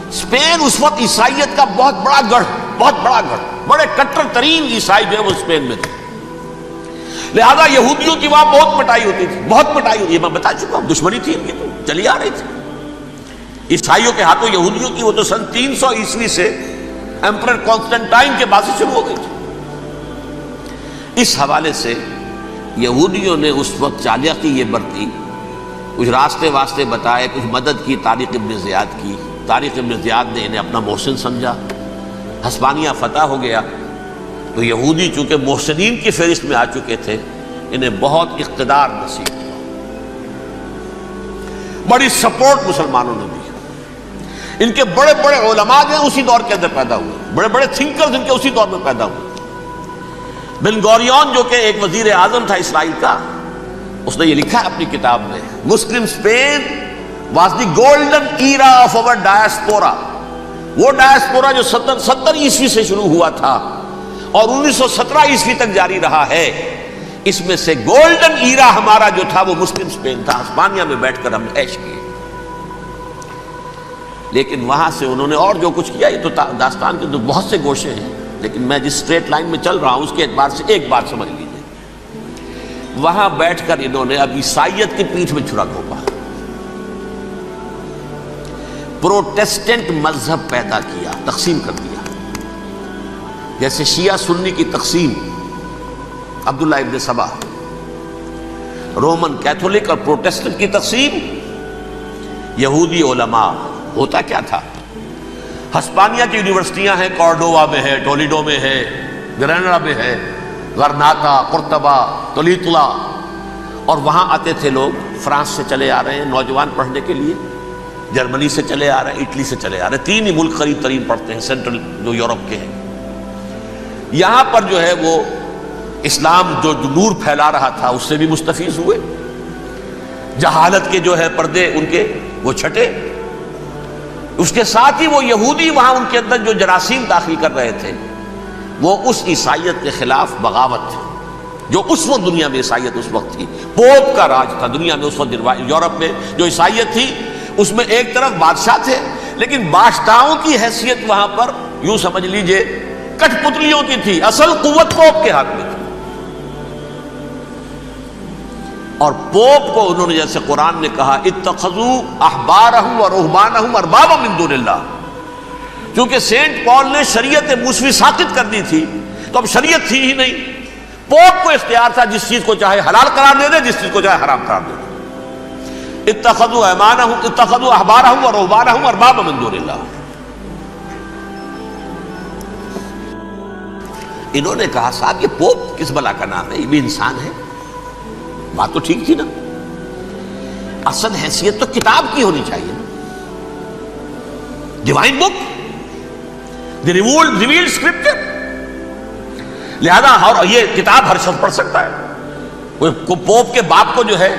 اسپین اس وقت عیسائیت کا بہت بڑا گڑھ، بڑے کٹر ترین عیسائی جو ہے وہ اسپین میں تھے. لہذا یہودیوں کی وہاں بہت پٹائی ہوتی تھی، یہ میں بتا چکا ہوں. دشمنی تھی ان کی تو چلی آ رہی تھی عیسائیوں کے ہاتھوں یہودیوں کی. وہ تو سن 300 عیسوی سے ایمپرر کانسٹنٹائن کے بعد سے شروع ہو گئی تھی. اس حوالے سے یہودیوں نے اس وقت چالاکی یہ برتی، کچھ راستے واسطے بتائے، کچھ مدد کی طارق ابن زیاد کی. طارق ابن زیاد نے انہیں اپنا محسن سمجھا. ہسپانیہ فتح ہو گیا تو یہودی چونکہ محسنین کی فہرست میں آ چکے تھے، انہیں بہت اقتدار نصیب ہوا. بڑی سپورٹ مسلمانوں نے دی. ان کے بڑے بڑے علماء جو ہیں اسی دور کے اندر پیدا ہوئے، بڑے بڑے تھنکرز ان کے اسی دور میں پیدا ہوئے. بن گوریون جو کہ ایک وزیر اعظم تھا اسرائیل کا، اس نے یہ لکھا ہے اپنی کتاب میں، Muslim Spain was the golden era of our diaspora. وہ ڈائسپورا جو 70 عیسوی سے شروع ہوا تھا اور 1917 عیسوی تک جاری رہا ہے، اس میں سے گولڈن ایرا ہمارا جو تھا وہ مسلم اسپین تھا. ہسپانیہ میں بیٹھ کر ہم نے عیش کیے. لیکن وہاں سے انہوں نے اور جو کچھ کیا، یہ تو داستان کے تو بہت سے گوشے ہیں، لیکن میں جس اسٹریٹ لائن میں چل رہا ہوں اس کے اعتبار سے ایک بات سمجھ لیجیے. وہاں بیٹھ کر انہوں نے اب عیسائیت کی پیٹھ میں چھرا گھونپا، پروٹیسٹنٹ مذہب پیدا کیا، تقسیم کر دیا. جیسے شیعہ سنی کی تقسیم، عبداللہ ابن سبا، رومن کیتھولک اور پروٹیسٹنٹ کی تقسیم، یہودی علماء. ہوتا کیا تھا؟ ہسپانیہ کی یونیورسٹیاں ہیں، کارڈووا میں ہے، ٹولیڈو میں ہے، گریناڈا میں ہے، غرناطہ، قرطبہ، تولیتلا. اور وہاں آتے تھے لوگ، فرانس سے چلے آ رہے ہیں نوجوان پڑھنے کے لیے، جرمنی سے چلے آ رہے ہیں، اٹلی سے چلے آ رہے ہیں. 3 ہی ملک قریب ترین پڑھتے ہیں سینٹرل جو یورپ کے ہیں. یہاں پر جو ہے وہ اسلام جو نور پھیلا رہا تھا اس سے بھی مستفیض ہوئے. جہالت کے جو ہے پردے ان کے وہ چھٹے. اس کے ساتھ ہی وہ یہودی وہاں ان کے اندر جو جراثیم داخل کر رہے تھے وہ اس عیسائیت کے خلاف بغاوت تھی جو اس وقت دنیا میں عیسائیت اس وقت تھی. پوپ کا راج تھا دنیا میں اس وقت. یورپ میں جو عیسائیت تھی اس میں ایک طرف بادشاہ تھے، لیکن بادشاہوں کی حیثیت وہاں پر یوں سمجھ لیجئے کٹ پتلیوں کی تھی، اصل قوت پوپ کے ہاتھ میں تھی. اور پوپ کو انہوں نے جیسے قرآن نے کہا اتخذوا احبارهم ورهبانهم اربابا من دون اللہ. چونکہ سینٹ پال نے شریعت موسوی ساقط کر دی تھی تو اب شریعت تھی ہی نہیں. پوپ کو اختیار تھا جس چیز کو چاہے حلال قرار دے دے، جس چیز کو چاہے حرام قرار دے دے. اتخذوا احبارهم ورهبانهم اربابا من دون اللہ. انہوں نے کہا صاحب یہ پوپ کس بلا کا نام ہے، یہ بھی انسان ہے. بات تو ٹھیک تھی نا، اصل حیثیت تو کتاب کی ہونی چاہیے نا، ڈیوائن بک، دی ریویلڈ اسکرپچر. لہذا اور یہ کتاب ہر شخص پڑھ سکتا ہے. کوئی پوپ کے باپ کو جو ہے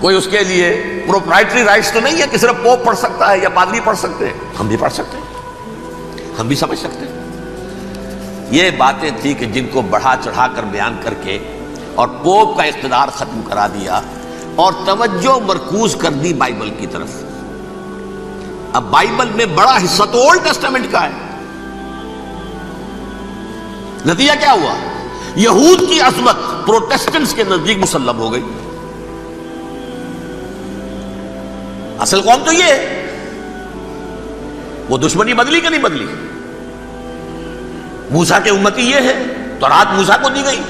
کوئی اس کے لیے پروپرائٹری رائٹس تو نہیں ہے کہ صرف پوپ پڑھ سکتا ہے یا پادری پڑھ سکتے ہیں. ہم بھی پڑھ سکتے ہیں، ہم بھی سمجھ سکتے ہیں. یہ باتیں تھی کہ جن کو بڑھا چڑھا کر بیان کر کے اور پوپ کا اقتدار ختم کرا دیا اور توجہ مرکوز کر دی بائبل کی طرف. اب بائبل میں بڑا حصہ تو اولڈ ٹیسٹامنٹ کا ہے. نتیجہ کیا ہوا؟ یہود کی عظمت پروٹیسٹنٹس کے نزدیک مسلم ہو گئی. اصل قوم تو یہ ہے. وہ دشمنی بدلی کہ نہیں بدلی؟ موسیٰ کے امتی یہ ہے، تورات موسیٰ کو دی گئی،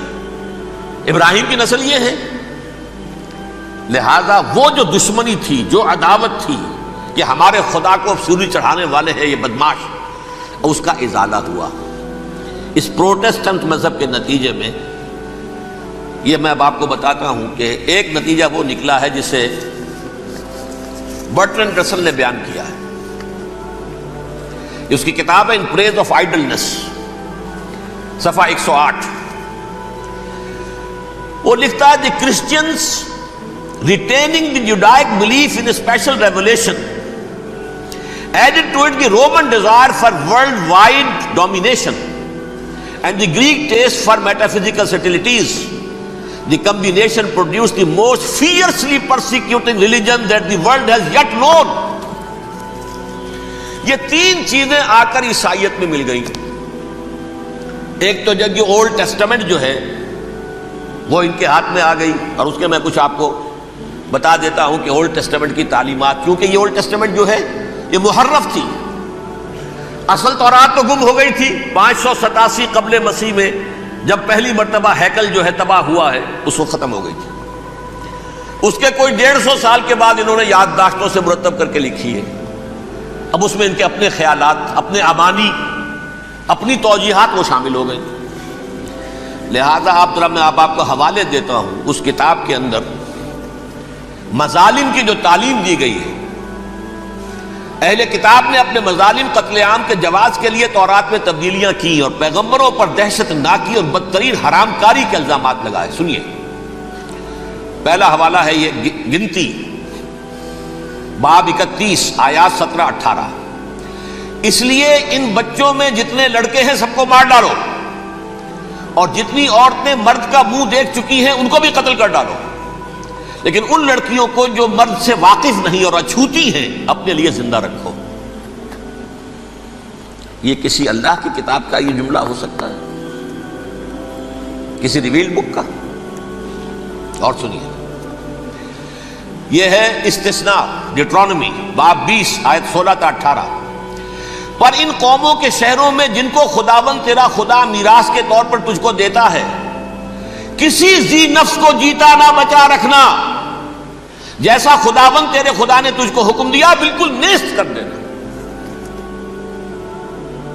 ابراہیم کی نسل یہ ہے. لہذا وہ جو دشمنی تھی، جو عداوت تھی کہ ہمارے خدا کو سولی چڑھانے والے ہیں یہ بدماش، اس کا ازالہ ہوا. اس پروٹیسٹنٹ مذہب کے نتیجے میں یہ میں اب آپ کو بتاتا ہوں کہ ایک نتیجہ وہ نکلا ہے جسے برٹرنڈ رسل نے بیان کیا ہے. اس کی کتاب ہے ان پریز آف آئیڈلنس، صفحہ 108. وہ لکھتا ہے the Christians retaining the Judaic belief in special revelation added to it the Roman desire for worldwide domination and the Greek taste for metaphysical subtleties. The combination produced the most fiercely persecuting religion that the world has yet known. یہ تین چیزیں آ کر عیسائیت میں مل گئی. ایک تو جب یہ اولڈ ٹیسٹامنٹ جو ہے وہ ان کے ہاتھ میں آ گئی، اور اس کے میں کچھ آپ کو بتا دیتا ہوں کہ اولڈ ٹیسٹامنٹ کی تعلیمات، کیونکہ یہ اولڈ ٹیسٹامنٹ جو ہے یہ محرف تھی. اصل تورات تو گم ہو گئی تھی 587 قبل مسیح میں، جب پہلی مرتبہ ہیکل جو ہے تباہ ہوا ہے، اس وقت ختم ہو گئی تھی. اس کے کوئی 150 سال کے بعد انہوں نے یادداشتوں سے مرتب کر کے لکھی ہے. اب اس میں ان کے اپنے خیالات، اپنے امانی، اپنی توجیحات وہ شامل ہو گئی. لہذا میں آپ کو حوالے دیتا ہوں اس کتاب کے اندر مظالم کی جو تعلیم دی گئی ہے. اہل کتاب نے اپنے مظالم قتل عام کے جواز کے لیے تورات میں تبدیلیاں کی اور پیغمبروں پر دہشت ناکی اور بدترین حرام کاری کے الزامات لگائے. سنیے، پہلا حوالہ ہے یہ گنتی باب 31 آیات 17-18. اس لیے ان بچوں میں جتنے لڑکے ہیں سب کو مار ڈالو، اور جتنی عورتیں مرد کا منہ دیکھ چکی ہیں ان کو بھی قتل کر ڈالو، لیکن ان لڑکیوں کو جو مرد سے واقف نہیں اور اچھوتی ہیں اپنے لیے زندہ رکھو. یہ کسی اللہ کی کتاب کا یہ جملہ ہو سکتا ہے؟ کسی ریویل بک کا؟ اور سنیے، یہ ہے استثناء ڈیٹرانومی باب 20 آیت 16-18. پر ان قوموں کے شہروں میں جن کو خداوند تیرا خدا میراث کے طور پر تجھ کو دیتا ہے، کسی ذی نفس کو جیتا نہ بچا رکھنا. جیسا خداوند تیرے خدا نے تجھ کو حکم دیا بالکل نیست کر دینا.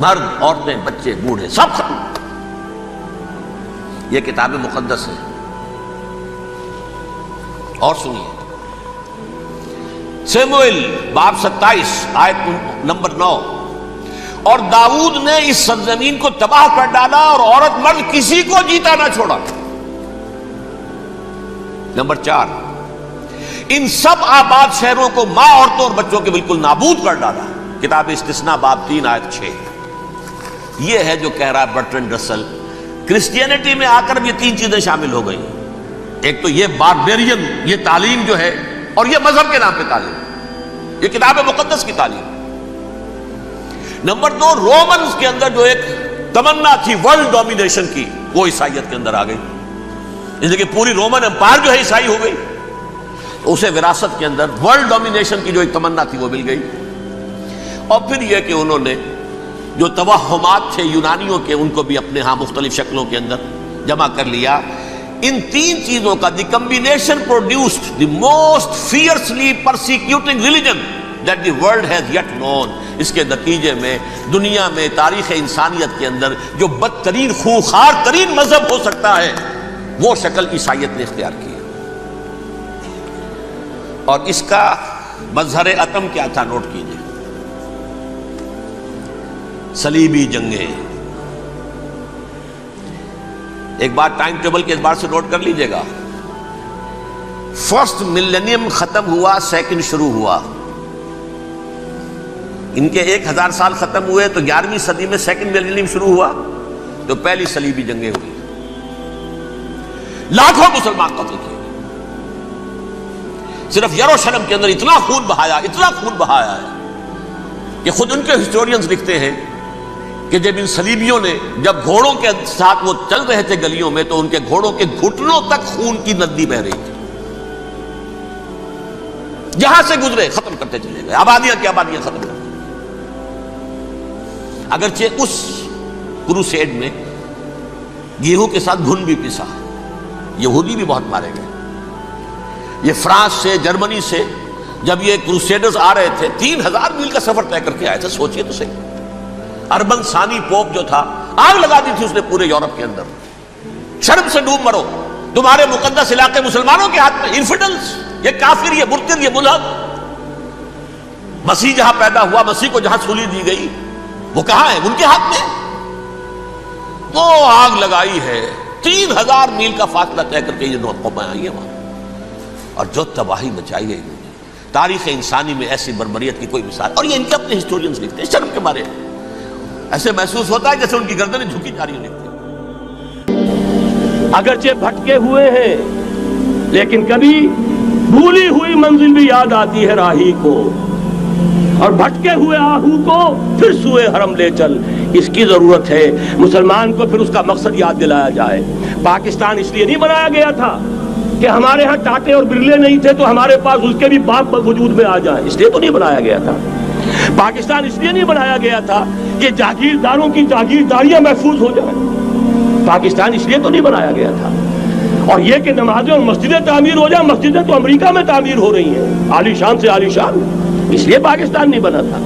مرد، عورتیں، بچے، بوڑھے سب ختم. یہ کتاب مقدس ہے. اور سنیے، سیموئیل باب 27 آیت نمبر 9. اور داؤد نے اس سرزمین کو تباہ کر ڈالا اور عورت مرد کسی کو جیتا نہ چھوڑا. نمبر 4، ان سب آباد شہروں کو ماں، عورتوں اور بچوں کے بالکل نابود کر ڈالا. کتاب استثناء باب 3 آیت 6. یہ ہے جو کہہ رہا ہے برٹرنڈ رسل. کرسچینٹی میں آ کر یہ تین چیزیں شامل ہو گئی. ایک تو یہ باربیرین یہ تعلیم جو ہے، اور یہ مذہب کے نام پہ تعلیم، یہ کتاب مقدس کی تعلیم. نمبر 2، رومنز کے اندر جو ایک تمنا تھی ورلڈ ڈومینیشن کی، وہ عیسائیت کے اندر آ گئی. اس لیے کہ پوری رومن امپائر جو ہے عیسائی ہو گئی. اسے وراثت کے اندر ورلڈ ڈومینیشن کی جو ایک تمنا تھی وہ مل گئی. اور پھر یہ کہ انہوں نے جو توہمات تھے یونانیوں کے، ان کو بھی اپنے ہاں مختلف شکلوں کے اندر جمع کر لیا. ان تین چیزوں کا the combination produced the most fiercely persecuting religion that the world has yet known. اس کے نتیجے میں دنیا میں تاریخ انسانیت کے اندر جو بدترین خوخار ترین مذہب ہو سکتا ہے وہ شکل عیسائیت نے اختیار کی. اور اس کا مظہر عتم کیا تھا؟ نوٹ کیجئے، صلیبی جنگیں. ایک بات ٹائم ٹیبل کے اعتبار سے نوٹ کر لیجئے گا. فرسٹ ملینیم ختم ہوا، سیکنڈ شروع ہوا. ان کے 1000 سال ختم ہوئے تو 11ویں صدی میں سیکنڈ ملینیم شروع ہوا، تو پہلی صلیبی جنگیں ہوئی. لاکھوں مسلمان قتل کیے گئے. صرف یروشلم کے اندر اتنا خون بہایا ہے کہ خود ان کے ہسٹورینز لکھتے ہیں کہ جب ان صلیبیوں نے جب گھوڑوں کے ساتھ وہ چل رہے تھے گلیوں میں تو ان کے گھوڑوں کے گھٹنوں تک خون کی ندی بہ رہی تھی. جہاں سے گزرے ختم کرتے چلے گئے, آبادیاں کی آبادیاں ختم کر دی. اگرچہ اس کروسیڈ میں گیہوں کے ساتھ گھن بھی پسا, یہودی بھی بہت مارے گئے. یہ فرانس سے, جرمنی سے جب یہ کروسیڈرز آ رہے تھے 3000 میل کا سفر طے کر کے آئے تھے. سوچئے تو صحیح, اربن ثانی پوپ جو تھا آگ لگا دی تھی اس نے پورے یورپ کے اندر. شرم سے ڈوب مرو, تمہارے مقدس علاقے مسلمانوں کے ہاتھ میں. انفیڈلز, یہ کافر, یہ مرتد, یہ ملحد. مسیح جہاں پیدا ہوا, مسیح کو جہاں سولی دی گئی, وہ کہاں ہے؟ ان کے ہاتھ میں. وہ آگ لگائی ہے, 3000 میل کا فاصلہ طے کر کے یہ نو قومیں آئی ہیں وہاں, اور جو تباہی مچائی ہے انہوں نے. تاریخ انسانی میں ایسی بربریت کی کوئی مثال. اور یہ ان کے اپنے ہسٹورینز لکھتے ہیں شرم کے بارے میں. ایسے محسوس ہوتا ہے جیسے ان کی گردنیں جھکی جا رہی ہیں. اگرچہ بھٹکے ہوئے ہیں لیکن کبھی بھولی ہوئی منزل بھی یاد آتی ہے راہی کو, اور بھٹکے ہوئے آہو کو پھر سوئے حرم لے چل. اس کی ضرورت ہے مسلمان کو پھر اس کا مقصد یاد دلایا جائے. پاکستان اس لیے نہیں بنایا گیا تھا کہ ہمارے ہاں ٹاٹے اور برلے نہیں تھے تو ہمارے پاس اس کے بھی باپ وجود میں آ جائیں, اس لیے تو نہیں بنایا گیا تھا. پاکستان اس لیے نہیں بنایا گیا تھا کہ جاگیرداروں کی جاگیرداریاں محفوظ ہو جائیں. پاکستان اس لیے تو نہیں بنایا گیا تھا. اور یہ کہ نمازیں اور مسجدیں تعمیر ہو جائیں, مسجدیں تو امریکہ میں تعمیر ہو رہی ہیں عالی شان سے عالی شان, اس لیے پاکستان نہیں بنا تھا.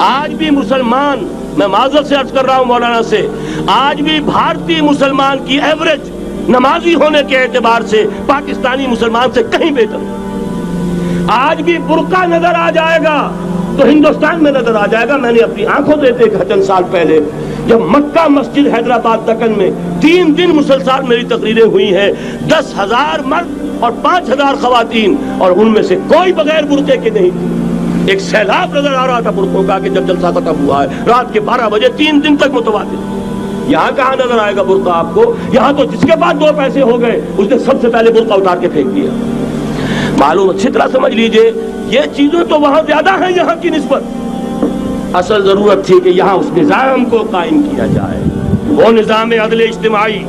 آج بھی مسلمان, میں معذرت سے عرض کر رہا ہوں مولانا سے, آج بھی بھارتی مسلمان کی ایوریج نمازی ہونے کے اعتبار سے پاکستانی مسلمان سے کہیں بہتر. آج بھی برقع نظر آ جائے گا تو ہندوستان میں نظر آ جائے گا. میں نے اپنی آنکھوں سے دیکھا چند سال پہلے جب مکہ مسجد حیدرآباد دکن میں 3 دن مسلسل میری تقریریں ہوئی ہیں, 10,000 مرد اور 5,000 خواتین, اور ان میں سے کوئی بغیر برقعے کے نہیں تھی. ایک سیلاب نظر آ رہا تھا برقعوں کا کہ جب جلسہ ختم ہوا ہے رات کے 12 بجے 3 دن تک متواتر. یہاں کہاں نظر آئے گا برقع آپ کو؟ یہاں تو جس کے پاس 2 پیسے ہو گئے اس نے سب سے پہلے برقع اتار کے پھینک دیا. معلوم اچھی طرح سمجھ لیجئے یہ چیزیں تو وہاں زیادہ ہیں یہاں کی نسبت. اصل ضرورت تھی کہ یہاں اس نظام کو قائم کیا جائے, وہ نظام عدل اجتماعی,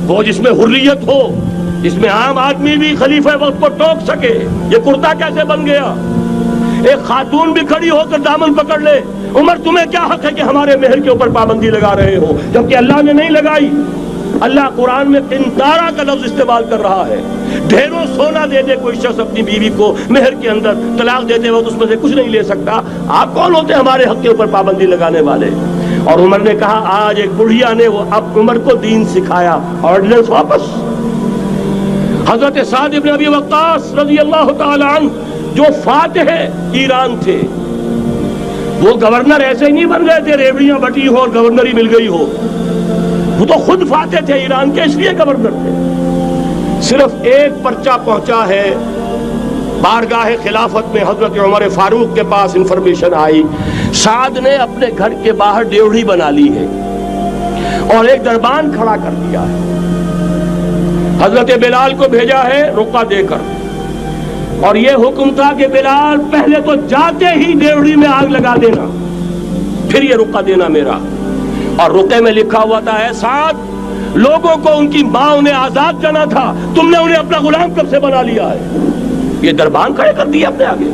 وہ جس میں حریت ہو, جس میں عام آدمی بھی خلیفہ وقت کو ٹوک سکے. یہ کرتا کیسے بن گیا؟ ایک خاتون بھی کھڑی ہو کر دامن پکڑ لے, عمر تمہیں کیا حق ہے کہ ہمارے مہر کے اوپر پابندی لگا رہے ہو, جبکہ اللہ نے نہیں لگائی. اللہ قرآن میں قنطارہ کا لفظ استعمال کر رہا ہے. ڈھیروں سونا دے دے کوئی شخص اپنی بیوی کو مہر کے اندر, طلاق دیتے وقت اس میں سے کچھ نہیں لے سکتا. آپ کون ہوتے ہیں ہمارے حق کے اوپر پابندی لگانے والے؟ اور عمر نے کہا آج ایک بڑھیا نے وہ اب عمر کو دین سکھایا, آرڈیننس واپس. حضرت سعد ابن ابی وقاص رضی اللہ تعالی عنہ جو فاتح ایران تھے, وہ گورنر ایسے ہی نہیں بن گئے تھے ریوڑیاں بٹی ہو اور گورنر ہی مل گئی ہو. وہ تو خود فاتح تھے ایران کے, اس لیے گورنر تھے. صرف ایک پرچہ پہنچا ہے بارگاہ خلافت میں, حضرت عمر فاروق کے پاس انفارمیشن آئی سعد نے اپنے گھر کے باہر ڈیوڑی بنا لی ہے اور ایک دربان کھڑا کر دیا ہے. حضرت بلال کو بھیجا ہے رقعہ دے کر, اور یہ حکم تھا کہ بلال پہلے تو جاتے ہی ڈیوڑی میں آگ لگا دینا, پھر یہ رقعہ دینا میرا. اور رقعے میں لکھا ہوا تھا ہے سعد, لوگوں کو ان کی ماں نے آزاد جانا تھا, تم نے انہیں اپنا غلام کب سے بنا لیا ہے. یہ دربان کھڑے کر دیا اپنے آگے.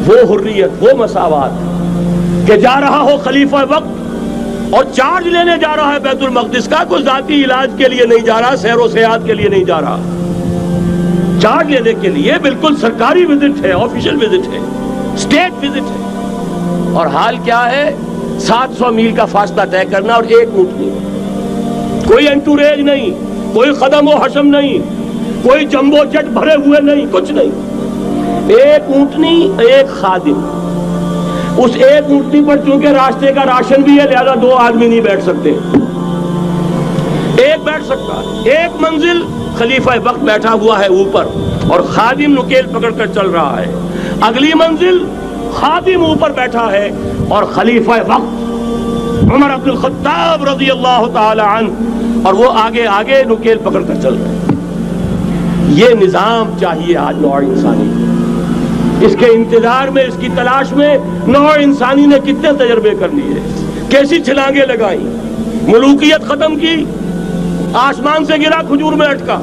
وہ حریت, وہ مساوات کہ جا رہا ہو خلیفہ وقت اور چارج لینے جا رہا ہے بیت المقدس کا, کوئی ذاتی علاج کے لیے نہیں جا رہا, سیر و سیاحت کے لیے نہیں جا رہا, چارج لینے کے لیے. بالکل سرکاری وزٹ ہے, آفیشل وزٹ ہے, اسٹیٹ وزٹ ہے. اور حال کیا ہے, 700 میل کا فاصلہ طے کرنا اور ایک اونٹنی, کوئی انٹوریج نہیں, کوئی قدم و حشم نہیں, کوئی جمبو جٹ بھرے ہوئے نہیں, کچھ نہیں. ایک اونٹنی, ایک خادم. اس ایک اونٹنی پر چونکہ راستے کا راشن بھی ہے لہذا 2 آدمی نہیں بیٹھ سکتے, ایک بیٹھ سکتا. ایک منزل خلیفہ وقت بیٹھا ہوا ہے اوپر اور خادم نکیل پکڑ کر چل رہا ہے. اگلی منزل خادم اوپر بیٹھا ہے اور خلیفہ وقت عمر بن الخطاب رضی اللہ تعالی عنہ, اور وہ آگے آگے نکیل پکڑ کر چل رہے ہیں. یہ نظام چاہیے آج نوع انسانی کو۔ اس کے انتظار میں، اس کی تلاش میں نوع انسانی نے کتنے تجربے کر لیے، کیسی چھلانگیں لگائیں، ملوکیت ختم کی، آسمان سے گرا کھجور میں اٹکا،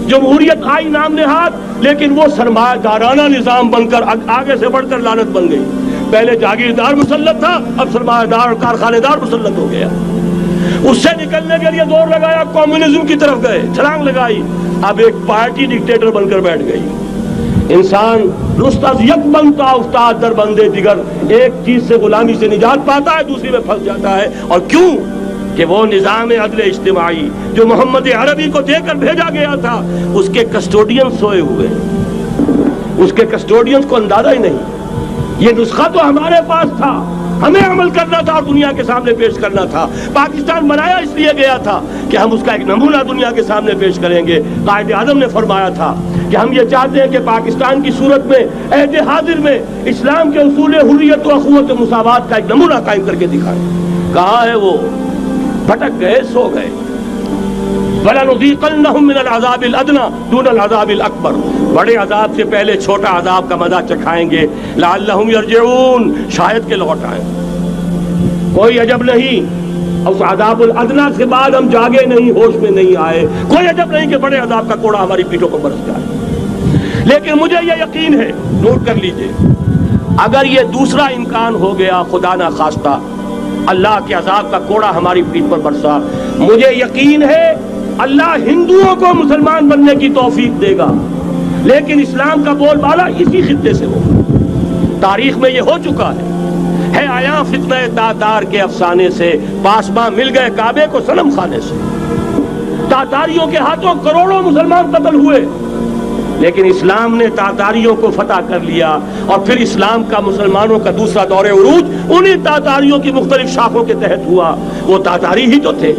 جمہوریت آئی نام نہاد، لیکن وہ سرمایہ دارانہ نظام بن کر آگے سے بڑھ کر لعنت بن گئی۔ پہلے جاگیردار مسلط تھا، اب سرمایہ دار کارخانے دار مسلط ہو گیا۔ اس سے نکلنے کے لیے زور لگایا، کمیونزم کی طرف گئے، چھلانگ لگائی، اب ایک پارٹی ڈکٹیٹر بن کر بیٹھ گئی۔ انسان رست از یک بنتا افتاد در بندے دیگر، ایک چیز سے غلامی سے نجات پاتا ہے، دوسری میں پھنس جاتا ہے۔ اور کیوں؟ کہ وہ نظام عدل اجتماعی جو محمد عربی کو دے کر بھیجا گیا تھا، اس کے کسٹوڈین سوئے ہوئے، اس کے کسٹوڈینز کو اندازہ ہی نہیں۔ یہ نسخہ تو ہمارے پاس تھا، ہمیں عمل کرنا تھا اور دنیا کے سامنے پیش کرنا تھا۔ پاکستان بنایا اس لیے گیا تھا کہ ہم اس کا ایک نمونہ دنیا کے سامنے پیش کریں گے۔ قائد اعظم نے فرمایا تھا کہ ہم یہ چاہتے ہیں کہ پاکستان کی صورت میں، عہد حاضر میں، اسلام کے اصول حریت و اخوت و مساوات کا ایک نمونہ قائم کر کے دکھائیں۔ کہاں ہے وہ؟ بھٹک گئے، سو گئے۔ وَلَنُذِيقَنَّهُم مِّنَ الْعَذَابِ الْأَدْنَىٰ دُونَ الْعَذَابِ الْأَكْبَرِ، بڑے عذاب سے پہلے چھوٹا عذاب کا مزہ چکھائیں گے۔ لَعَلَّهُمْ يَرْجِعُونَ، شاید کہ لوٹ آئیں۔ کوئی عجب نہیں اس عذاب الادنیٰ کے بعد ہم جاگے نہیں، ہوش میں نہیں آئے، کوئی عجب نہیں کہ بڑے عذاب کا کوڑا ہماری پیٹھوں پر برس جائے۔ لیکن مجھے یہ یقین ہے، نوٹ کر لیجئے، اگر یہ دوسرا امکان ہو گیا، خدا نہ خواستہ اللہ کے عذاب کا کوڑا ہماری پیٹھ پر برسا، مجھے یقین ہے اللہ ہندوؤں کو مسلمان بننے کی توفیق دے گا، لیکن اسلام کا بول بالا اسی خطے سے ہوگا۔ تاریخ میں یہ ہو چکا ہے آیا فتنہ تاتار کے افسانے سے، پاسباں مل گئے کعبے کو صنم خانے سے۔ تاتاریوں کے ہاتھوں کروڑوں مسلمان قتل ہوئے، لیکن اسلام نے تاتاریوں کو فتح کر لیا، اور پھر اسلام کا مسلمانوں کا دوسرا دور عروج انہی تاتاریوں کی مختلف شاخوں کے تحت ہوا۔ وہ تاتاری ہی تو تھے،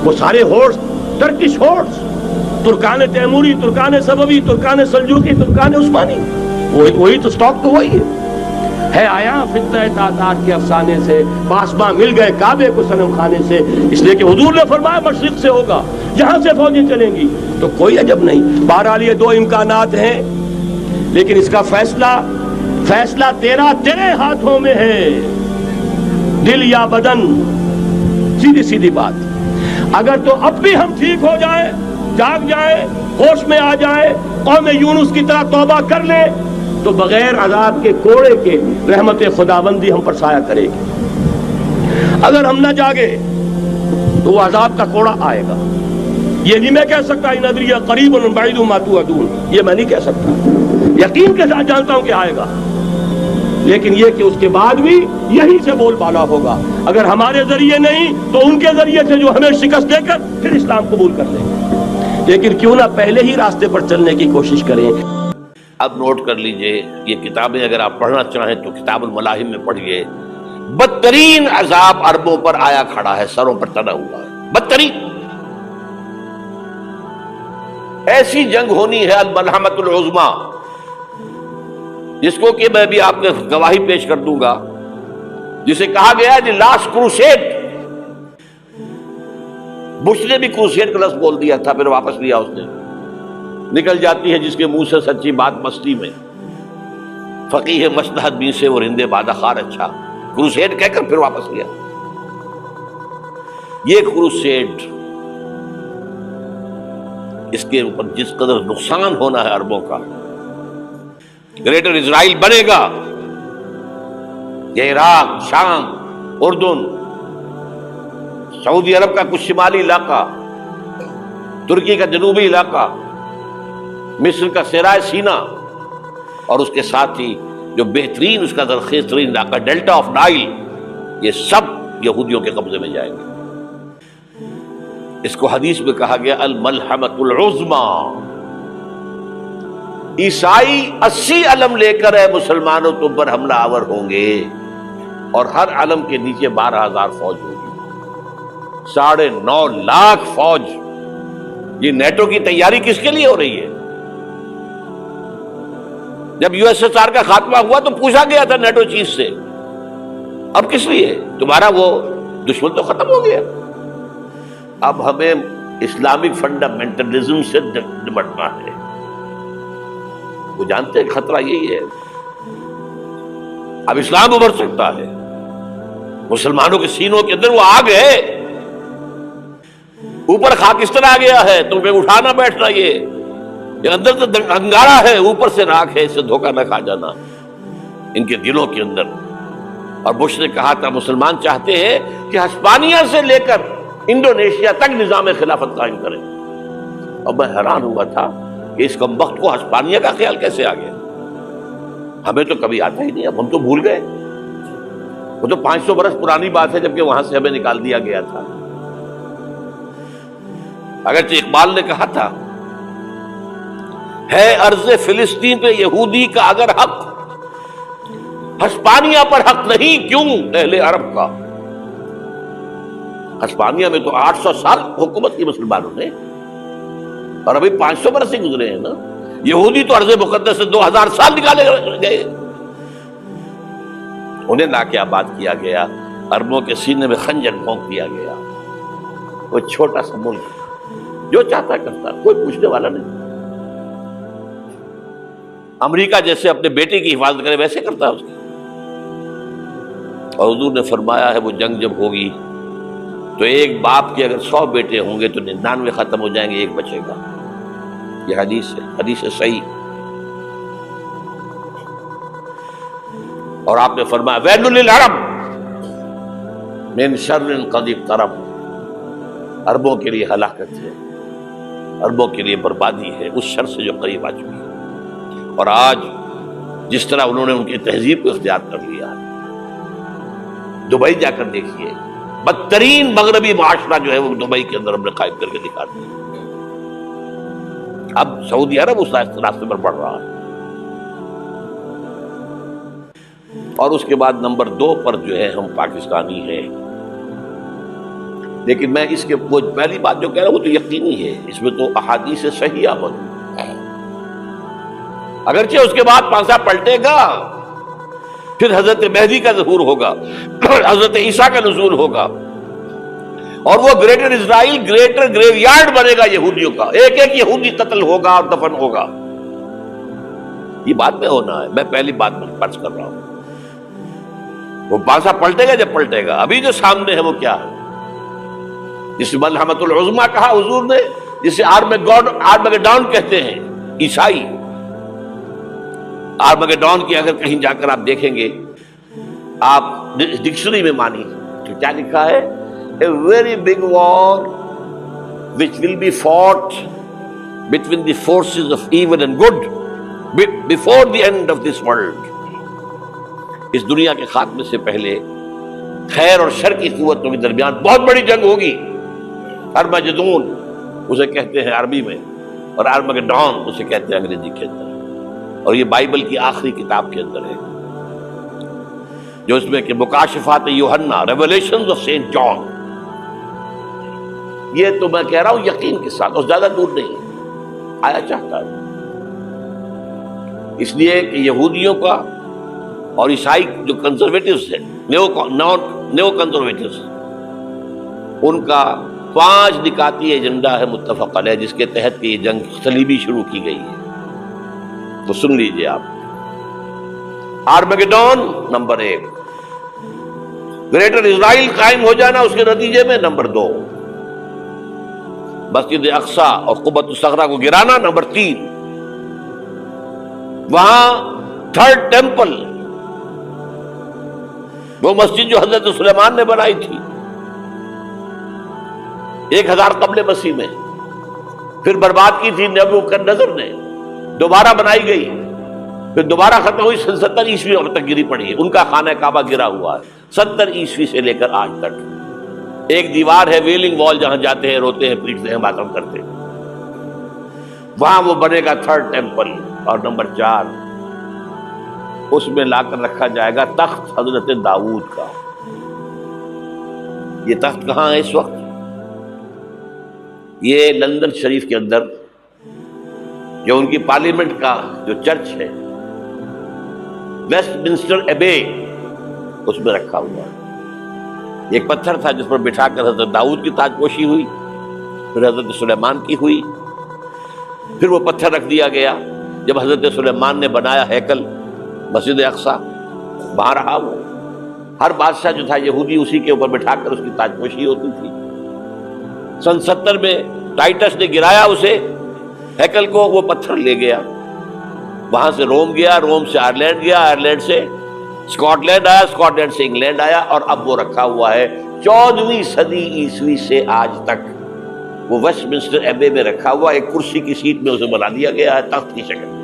وہ سارے ہورس، ٹرکش ہورس، ترکان تیموری، ترکان سبوی، ترکان سلجوقی، ترکان عثمانی، وہی تو سٹاک تو وہی ہے آیا فتنہ تاتار کے افسانے سے، پاسباں مل گئے کعبے کو صنم خانے سے۔ اس لیے کہ حضور نے فرمایا مشرق سے ہوگا، جہاں سے فوجیں چلیں گی، تو کوئی عجب نہیں۔ بہرحال یہ دو امکانات ہیں، لیکن اس کا فیصلہ تیرے ہاتھوں میں ہے، دل یا بدن، سیدھی سیدھی بات۔ اگر تو اب بھی ہم ٹھیک ہو جائیں، جاگ جائیں، ہوش میں آ جائیں، قوم یونس کی طرح توبہ کر لیں، تو بغیر عذاب کے کوڑے کے رحمت خداوندی ہم پر سایہ کرے گی۔ اگر ہم نہ جاگے تو وہ عذاب کا کوڑا آئے گا۔ یہ نہیں میں کہہ سکتا ان ادری قریب بعید ما توعدون، یہ میں نہیں کہہ سکتا، یقین کے ساتھ جانتا ہوں کہ آئے گا، لیکن یہ کہ اس کے بعد بھی یہی سے بول بالا ہوگا۔ اگر ہمارے ذریعے نہیں تو ان کے ذریعے سے، جو ہمیں شکست دے کر پھر اسلام قبول کر لیں گے۔ لیکن کیوں نہ پہلے ہی راستے پر چلنے کی کوشش کریں۔ اب نوٹ کر لیجئے، یہ کتابیں اگر آپ پڑھنا چاہیں تو کتاب الملاحم میں پڑھیے۔ بدترین عذاب عربوں پر آیا کھڑا ہے، سروں پر تنا ہوا ہے، بدترین۔ ایسی جنگ ہونی ہے الملحمۃ العظمیٰ، جس کو کہ میں بھی آپ کے گواہی پیش کر دوں گا، جسے کہا گیا ہے دی لاسٹ کروسیڈ۔ بش نے بھی کروسیڈ کا لفظ بول دیا تھا، پھر واپس لیا اس نے۔ نکل جاتی ہے جس کے منہ سے سچی بات مستی میں، فقیہ مصلحت بھی سے اور ہندے بادہ خار اچھا، کروسیڈ کہہ کر پھر واپس لیا۔ یہ کروسیڈ، اس کے اوپر جس قدر نقصان ہونا ہے عربوں کا، گریٹر اسرائیل بنے گا، یہ عراق، شام، اردن، سعودی عرب کا کچھ شمالی علاقہ، ترکی کا جنوبی علاقہ، مصر کا صحرائے سینا، اور اس کے ساتھ ہی جو بہترین اس کا زرخیز ترین علاقہ ڈیلٹا آف نائل، یہ سب یہودیوں کے قبضے میں جائیں گے۔ اس کو حدیث میں کہا گیا الملحمۃ العظمیٰ۔ عیسائی 80 علم لے کر اے مسلمانوں تم پر حملہ آور ہوں گے، اور ہر علم کے نیچے 12,000 فوج ہوگی، 9.5 لاکھ فوج۔ یہ نیٹو کی تیاری کس کے لیے ہو رہی ہے؟ جب USSR کا خاتمہ ہوا تو پوچھا گیا تھا نیٹو چیف سے، اب کس لیے؟ تمہارا وہ دشمن تو ختم ہو گیا، اب ہمیں اسلامک فنڈامنٹلزم سے نمٹنا ہے۔ وہ جانتے ہیں خطرہ یہی ہے. اب اسلام ابھر سکتا ہے، مسلمانوں کے سینوں کے اندر وہ آگ ہے، اوپر خاکستر آ گیا ہے، تمہیں اٹھانا بیٹھنا، یہ اندر تو انگارہ ہے، اوپر سے راکھ ہے، اس سے دھوکہ نہ کھا جانا ان کے دلوں کے اندر. اور بش نے کہا تھا مسلمان چاہتے ہیں کہ ہسپانیہ سے لے کر انڈونیشیا تک نظام خلافت قائم کریں. اور میں حیران ہوا تھا کہ اس کمبخت کو ہسپانیہ کا خیال کیسے آ گیا. ہمیں تو کبھی آتا ہی نہیں، اب ہم تو بھول گئے. وہ تو 500 برس پرانی بات ہے جبکہ وہاں سے ہمیں نکال دیا گیا تھا. اگرچہ اقبال نے کہا تھا ہے ارض فلسطین پہ یہودی کا اگر حق، ہسپانیہ پر حق نہیں کیوں اہل عرب کا. ہسپانیہ میں تو 800 سال حکومت کی مسلمانوں نے، اور ابھی 500 برس سے گزرے ہیں نا. یہودی تو ارض مقدس سے 2000 سال نکالے گئے. انہیں لا کے آباد کیا گیا، عربوں کے سینے میں خنجر پھونک دیا گیا. وہ چھوٹا سا ملک جو چاہتا کرتا، کوئی پوچھنے والا نہیں. امریکہ جیسے اپنے بیٹے کی حفاظت کرے ویسے کرتا ہے اس کی. اور حضور نے فرمایا ہے وہ جنگ جب ہوگی تو ایک باپ کے اگر 100 بیٹے ہوں گے تو 99 ختم ہو جائیں گے، ایک بچے گا. یہ حدیث ہے، حدیث ہے صحیح. اور آپ نے فرمایا ویل للعرب من شر قد اقترب. عربوں کے لیے ہلاکت ہے، عربوں کے لیے بربادی ہے اس شر سے جو قریب آ چکی ہے. اور آج جس طرح انہوں نے ان کی تہذیب کو اختیار کر لیا ہے، دبئی جا کر دیکھیے، بدترین مغربی معاشرہ جو ہے وہ دبئی کے اندر ہم نے قائم کر کے دکھا دیا. اب سعودی عرب اس راستے پر بڑھ رہا ہے. اور اس کے بعد نمبر 2 پر جو ہے ہم پاکستانی ہیں. لیکن میں اس کے وہ پہلی بات جو کہہ رہا ہوں وہ تو یقینی ہے، اس میں تو احادیث صحیحہ موجود ہے. اگرچہ اس کے بعد پانسا پلٹے گا، پھر حضرت مہدی کا ظہور ہوگا، حضرت عیسیٰ کا نزول ہوگا، اور وہ گریٹر اسرائیل گریٹر گریو یارڈ بنے گا یہودیوں کا. ایک ایک یہودی قتل ہوگا اور دفن ہوگا. یہ بات میں ہونا ہے، میں پہلی بات میں فرض کر رہا ہوں. وہ پانسا پلٹے گا جب پلٹے گا. ابھی جو سامنے ہے وہ کیا ہے؟ جسے ملحمۃ العظمیٰ کہا حضور نے، جسے آرمگیڈون کہتے ہیں عیسائی. آرمگیڈون کی اگر کہیں جا کر آپ دیکھیں گے، آپ ڈکشنری میں مانی تو کیا لکھا ہے؟ A very big war which will be fought between the forces of evil and good before the end of this world. اس دنیا کے خاتمے سے پہلے خیر اور شر کی قوتوں کے درمیان بہت بڑی جنگ ہوگی. ارمجدون اسے کہتے ہیں عربی میں، اور آرمگیڈون اسے کہتے ہیں انگریزی کے اندر. اور یہ بائبل کی آخری کتاب کے اندر ہے، جو اس میں کہ مکاشفات یوحنا، ریویلیشنز آف سینٹ جان. یہ تو میں کہہ رہا ہوں یقین کے ساتھ، اور زیادہ دور نہیں آیا چاہتا ہے. اس لیے کہ یہودیوں کا اور عیسائی جو کنزرویٹوز ہیں، نیو کنزرویٹوز، ان کا 5 نکاتی ایجنڈا ہے متفق علیہ، جس کے تحت یہ جنگ صلیبی شروع کی گئی ہے. وہ سن لیجئے آپ. آرمگیڈون نمبر 1، گریٹر اسرائیل قائم ہو جانا اس کے نتیجے میں نمبر 2، مسجد اقصی اور قبۃ الصخرہ کو گرانا نمبر 3، وہاں 3rd ٹیمپل، وہ مسجد جو حضرت سلیمان نے بنائی تھی 1000 قبل مسیح میں، پھر برباد کی تھی نبوکدنضر نے، دوبارہ بنائی گئی، پھر دوبارہ ختم ہوئی 70 عیسوی تک گری پڑی ہے. ان کا خانہ کعبہ گرا ہوا ہے 70 عیسوی سے لے کر آج تک. ایک دیوار ہے ویلنگ وال، جہاں جاتے ہیں، روتے ہیں، پیٹتے ہیں، ماتم کرتے ہیں. وہاں وہ بنے گا 3rd ٹیمپل. اور نمبر 4، اس میں لا کر رکھا جائے گا تخت حضرت داؤد کا. یہ تخت کہاں ہے اس وقت؟ یہ لندن شریف کے اندر جو ان کی پارلیمنٹ کا جو چرچ ہے، ویسٹ منسٹر ایبے، اس میں رکھا ہوا ہے. ایک پتھر تھا جس پر بٹھا کر حضرت داؤد کی تاج پوشی ہوئی، پھر حضرت سلیمان کی ہوئی، پھر وہ پتھر رکھ دیا گیا، جب حضرت سلیمان نے بنایا ہیکل مسجد اقصی، وہاں رہا وہ. ہر بادشاہ جو تھا یہودی اسی کے اوپر بٹھا کر اس کی تاجپوشی ہوتی تھی. سن 70 میں ٹائٹس نے گرایا اسے ہیکل کو، وہ پتھر لے گیا، وہاں سے روم گیا، روم سے آئرلینڈ گیا، آئرلینڈ سے اسکاٹ لینڈ آیا، اسکاٹ لینڈ سے انگلینڈ آیا، اور اب وہ رکھا ہوا ہے 14ویں صدی عیسوی سے آج تک. وہ ویسٹ منسٹر ایبے میں رکھا ہوا، ایک کرسی کی سیٹ میں اسے بنا دیا گیا ہے تخت کی شکل میں.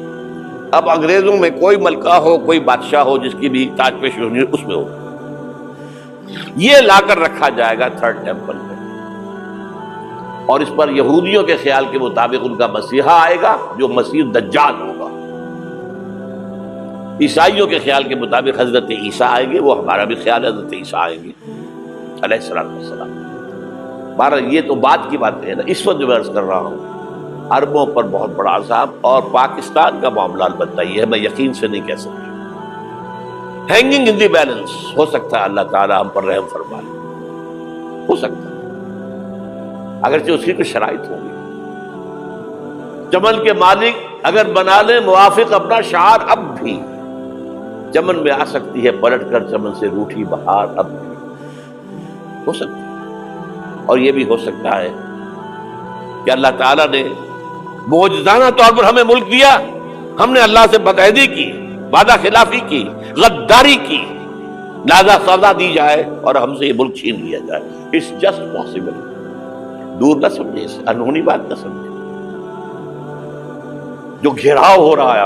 اب انگریزوں میں کوئی ملکہ ہو، کوئی بادشاہ ہو جس کی بھی تاج پوشی ہونی اس میں ہو، یہ لا کر رکھا جائے گا تھرڈ ٹیمپل میں. اور اس پر یہودیوں کے خیال کے مطابق ان کا مسیحا آئے گا جو مسیح دجال ہوگا. عیسائیوں کے خیال کے مطابق حضرت عیسیٰ آئیں گے، وہ ہمارا بھی خیال ہے حضرت عیسیٰ آئیں گے علیہ السلام. بہرحال یہ تو بعد کی باتیں ہیں نا. اس وقت جو میں عرض کر رہا ہوں عربوں پر بہت بڑا عذاب، اور پاکستان کا معاملہ البتہ یہ ہے، میں یقین سے نہیں کہہ سکتا. ہینگنگ ان دی بیلنس، ہو سکتا ہے اللہ تعالیٰ ہم پر رحم فرما لے، ہو سکتا ہے، اگرچہ اس کی کچھ شرائط ہوگی. چمن کے مالک اگر بنا لیں موافق اپنا شعار، اب بھی چمن میں آ سکتی ہے پلٹ کر چمن سے روٹھی بہار، اب بھی ہو سکتا ہے. اور یہ بھی ہو سکتا ہے کہ اللہ تعالیٰ نے معجزانہ طور پر ہمیں ملک دیا، ہم نے اللہ سے بدعہدی کی، وعدہ خلافی کی، غداری کی، لہذا سزا دی جائے اور ہم سے یہ ملک چھین لیا جائے. It's just possible. دور نہ سمجھے، اس انہونی بات نہ سمجھے. جو گھیراؤ ہو رہا ہے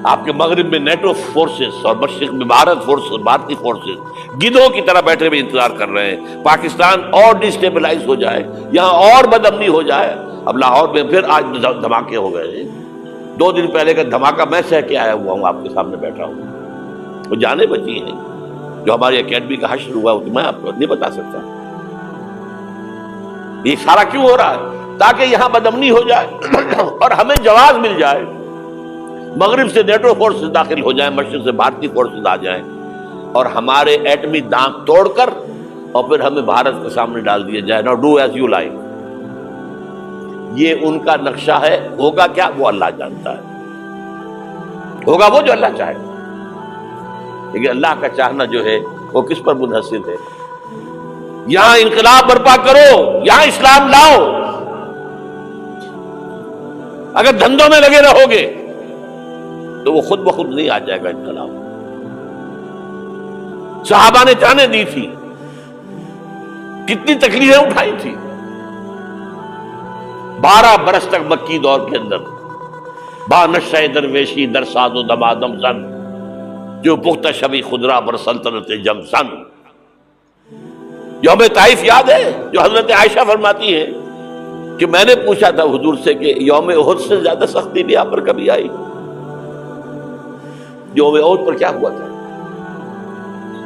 آپ کے مغرب میں نیٹو فورسز اور مشرق میں بھارتی فورسز گدھوں کی طرح بیٹھے ہوئے انتظار کر رہے ہیں پاکستان اور ڈسٹیبلائز ہو جائے، یہاں اور بدامنی ہو جائے. اب لاہور میں پھر آج دھماکے ہو گئے. 2 دن پہلے کا دھماکہ میں سہ کے آیا ہوا ہوں، آپ کے سامنے بیٹھا ہوں. وہ جانیں بچی ہیں جو ہماری اکیڈمی کا حشر ہوا، وہ میں آپ کو نہیں بتا سکتا. یہ سارا کیوں ہو رہا ہے؟ تاکہ یہاں بدامنی ہو جائے اور ہمیں جواز مل جائے. مغرب سے نیٹو فورسز داخل ہو جائیں، مشرق سے بھارتی فورسز آ جائیں اور ہمارے ایٹمی دانت توڑ کر اور پھر ہمیں بھارت کے سامنے ڈال دیا جائے. نو ڈو ایز یو لائک. یہ ان کا نقشہ ہے. ہوگا کیا وہ اللہ جانتا ہے، ہوگا وہ جو اللہ چاہے. لیکن اللہ کا چاہنا جو ہے وہ کس پر منحصر ہے؟ یہاں انقلاب برپا کرو، یہاں اسلام لاؤ. اگر دھندوں میں لگے رہو گے تو وہ خود بخود نہیں آ جائے گا انقلاب. صحابہ نے جانیں دی تھی، کتنی تکلیفیں اٹھائی تھی. 12 برس تک مکی دور کے اندر با نشہ درویشی در ساز و دمادم زن، جو پختہ شبی خدرا بر سلطنت جم سن. یوم طائف یاد ہے جو حضرت عائشہ فرماتی ہے کہ میں نے پوچھا تھا حضور سے کہ یوم احد سے زیادہ سختی بھی آپ پر کبھی آئی؟ یوم احد پر کیا ہوا تھا؟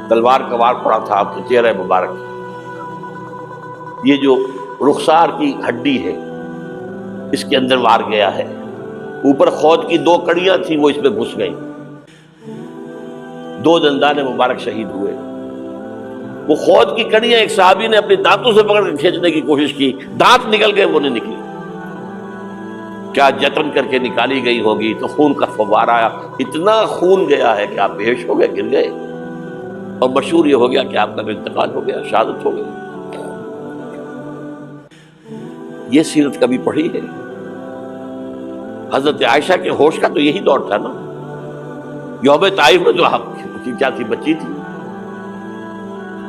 تلوار کا وار پڑا تھا آپ کے چہرہ مبارک. یہ جو رخسار کی ہڈی ہے اس کے اندر وار گیا ہے. اوپر خود کی 2 کڑیاں تھیں، وہ اس میں گھس گئیں. 2 دندان مبارک شہید ہوئے. وہ خود کی کڑیاں ایک صحابی نے اپنے دانتوں سے پکڑ کر کھینچنے کی کوشش کی، دانت نکل گئے، وہ نہیں نکلی. کیا جتن کر کے نکالی گئی ہوگی تو خون کا فوارہ آیا، اتنا خون گیا ہے کہ آپ بے ہوش ہو گئے، گر گئے. اور مشہور یہ ہو گیا کہ آپ کا انتقال ہو گیا، شہادت ہو گئی. یہ سیرت کبھی پڑھی ہے؟ حضرت عائشہ کے ہوش کا تو یہی دور تھا نا. یوم طائف میں جو کیا تھی، بچی تھی،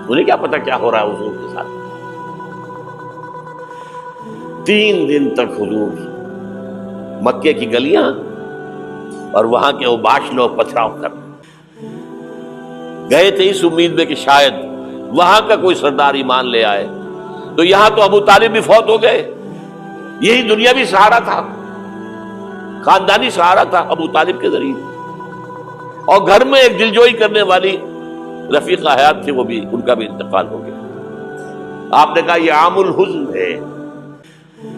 انہیں کیا پتا کیا ہو رہا ہے حضور کے ساتھ. 3 دن تک حضور مکے کی گلیاں اور وہاں کے اوباش لوگ پتھراؤ کر گئے تھے اس امید میں کہ شاید وہاں کا کوئی سردار ایمان لے آئے. تو یہاں تو ابو طالب بھی فوت ہو گئے. یہی دنیاوی سہارا تھا، خاندانی سہارا تھا ابو طالب کے ذریعے. اور گھر میں ایک دلجوئی کرنے والی رفیقہ حیات تھی، وہ بھی، ان کا بھی انتقال ہو گیا. آپ نے کہا یہ عام الحزن ہے.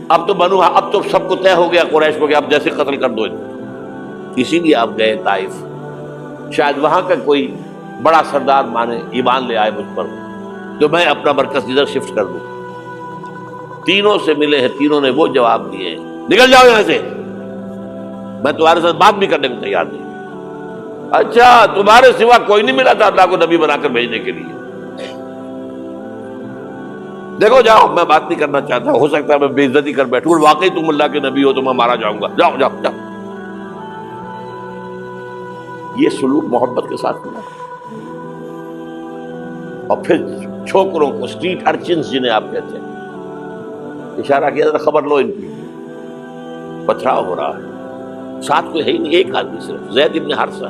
اب تو سب کو طے ہو گیا قریش کو کہ اب جیسے قتل کر دو. اسی لیے آپ گئے طائف، شاید وہاں کا کوئی بڑا سردار مانے ایمان لے آئے مجھ پر تو میں اپنا مرکز ادھر شفٹ کر دوں. تینوں سے ملے ہیں، تینوں نے وہ جواب دیے ہیں، نکل جاؤ یہاں سے. میں تمہارے ساتھ بات بھی کرنے کو تیار نہیں. اچھا تمہارے سوا کوئی نہیں ملا تھا اللہ کو نبی بنا کر بھیجنے کے لیے؟ دیکھو جاؤ، میں بات نہیں کرنا چاہتا، ہو سکتا ہے میں بے عزتی کر بیٹھوں، واقعی تم اللہ کے نبی ہو تو میں مارا جاؤں گا، جاؤ جاؤ جاؤ. یہ سلوک محبت کے ساتھ ہوا. اور پھر چھوکروں کو، اسٹریٹ ارچنز جنہیں آپ کہتے ہیں، اشارہ کیا ذرا خبر لو ان کی، پتھراؤ ہو رہا ہے. ساتھ کوئی ہے ہی نہیں، ایک آدمی صرف، زید ابن حارثہ.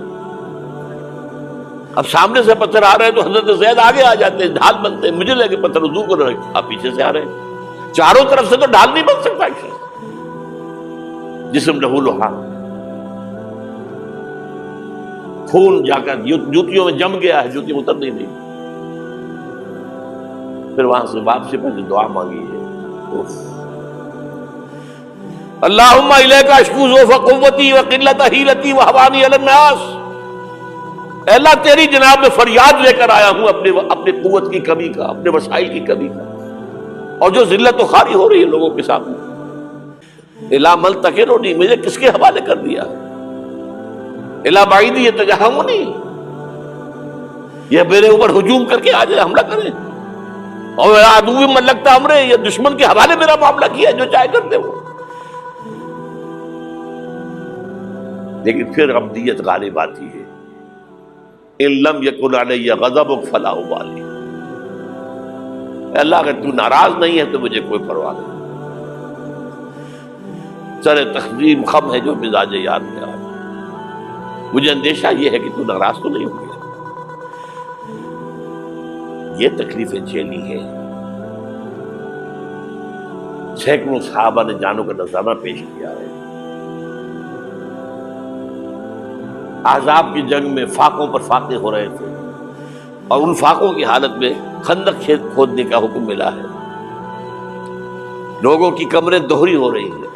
اب سامنے سے پتھر آ رہے ہیں تو حضرت زید آگے آ جاتے ہیں، ڈھال بنتے ہیں. مجھے لگے پتھر وضو کر رہے، آپ پیچھے سے آ رہے ہیں. چاروں طرف سے تو ڈھال نہیں بن سکتا. جسم لہو لوہا، خون جا کر جوتیوں میں جم گیا ہے، جوتی اتر نہیں دی. پھر وہاں سے واپسی پہ دعا مانگی ہے، اللہم الیک اشکو ضعف قوتی وقلت حیلتی وہوانی علی الناس. اے اللہ تیری جناب میں فریاد لے کر آیا ہوں اپنے قوت کی کمی کا، اپنے وسائل کی کمی کا، اور جو ذلت و خواری ہو رہی ہے لوگوں کے سامنے. الا ملتکرنی، مجھے کس کے حوالے کر دیا؟ الا بعیدی یتجہمنی، یہ میرے اوپر ہجوم کر کے آ جائے، حملہ کرے. اور عدو من لگتا امرے، یہ دشمن کے حوالے میرا معاملہ کیا، جو چاہے کرتے وہ. لیکن پھر عبدیت غالب آتی ہے. ان لم یکن علی غضبک فلا ابالی. اللہ اگر تو ناراض نہیں ہے تو مجھے کوئی پرواہ نہیں. سر تقسیم خم ہے جو مزاج یار میں آ، مجھے اندیشہ یہ ہے کہ تو ناراض تو نہیں ہو گیا. یہ تکلیفیں جھیلی ہے. سینکڑوں صحابہ نے جانوں کا نذرانہ پیش کیا ہے. احزاب کی جنگ میں فاقوں پر فاقے ہو رہے تھے، اور ان فاقوں کی حالت میں خندق کھودنے کا حکم ملا ہے. لوگوں کی کمریں دوہری ہو رہی ہیں،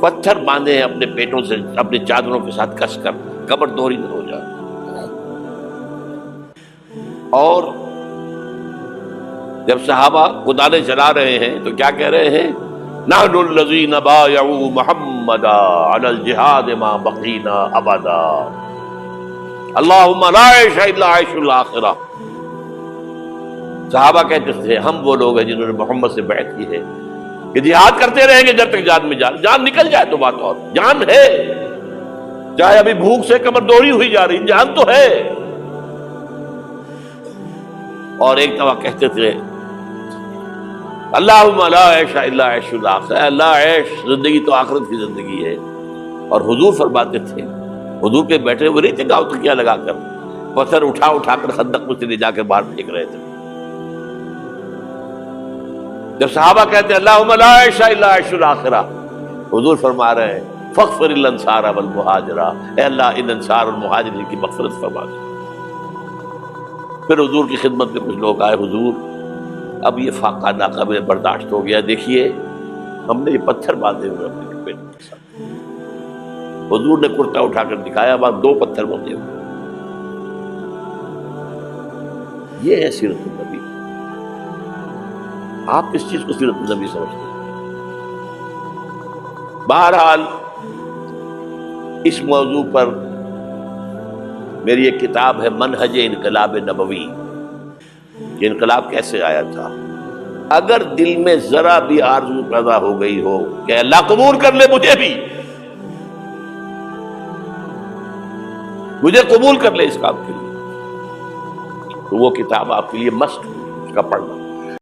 پتھر باندھے ہیں اپنے پیٹوں سے، اپنے چادروں کے ساتھ کس کر کمر دوہری نہ ہو جائے. اور جب صحابہ کدالیں چلا رہے ہیں تو کیا کہہ رہے ہیں؟ نحن الذین بایعوا محمدا علی الجہاد ما بقینا ابدا اللہم لا عیش الا عیش الاخرہ. صحابہ کہتے تھے ہم وہ لوگ ہیں جنہوں نے محمد سے بیعت کی ہے کہ جہاد کرتے رہیں گے جب تک جان میں جان نکل جائے تو بات اور. جان ہے، چاہے ابھی بھوک سے کمر دوہری ہوئی جا رہی، جان تو ہے. اور ایک دفعہ کہتے تھے اللہم لا عیش الا عیش الاخرہ، اللہ عیش زندگی تو آخرت کی زندگی ہے. اور حضور فرماتے تھے، حضور کے بیٹھے ہوئے نہیں تھے گاؤں تکیہ لگا کر، پتھر اٹھا اٹھا کر خندق میں سے لے جا کے باہر پھینک رہے تھے. جب صحابہ کہتے ہیں اللہم لا عیش الا عیش الاخرہ، حضور فرما رہے ہیں فاغفر الانصار والمہاجرہ، اے اللہ ان انصار اور مہاجرین کی مغفرت فرما دے. پھر حضور کی خدمت میں کچھ لوگ آئے، حضور اب یہ فاقہ ناقابل برداشت ہو گیا، دیکھیے ہم نے یہ پتھر باندھے ہوئے اپنے پیٹ کے ساتھ. حضور نے کرتا اٹھا کر دکھایا، وہاں 2 پتھر باندھے ہوئے. یہ ہے سیرت النبی. آپ کس چیز کو سیرت النبی سمجھتے ہیں؟ بہرحال اس موضوع پر میری ایک کتاب ہے منہج انقلاب نبوی، کہ انقلاب کیسے آیا تھا. اگر دل میں ذرا بھی آرزو پیدا ہو گئی ہو کہ اللہ قبول کر لے مجھے قبول کر لے اس کام کے لیے، تو وہ کتاب آپ کے لیے مسٹ ہے، اس کا پڑھنا.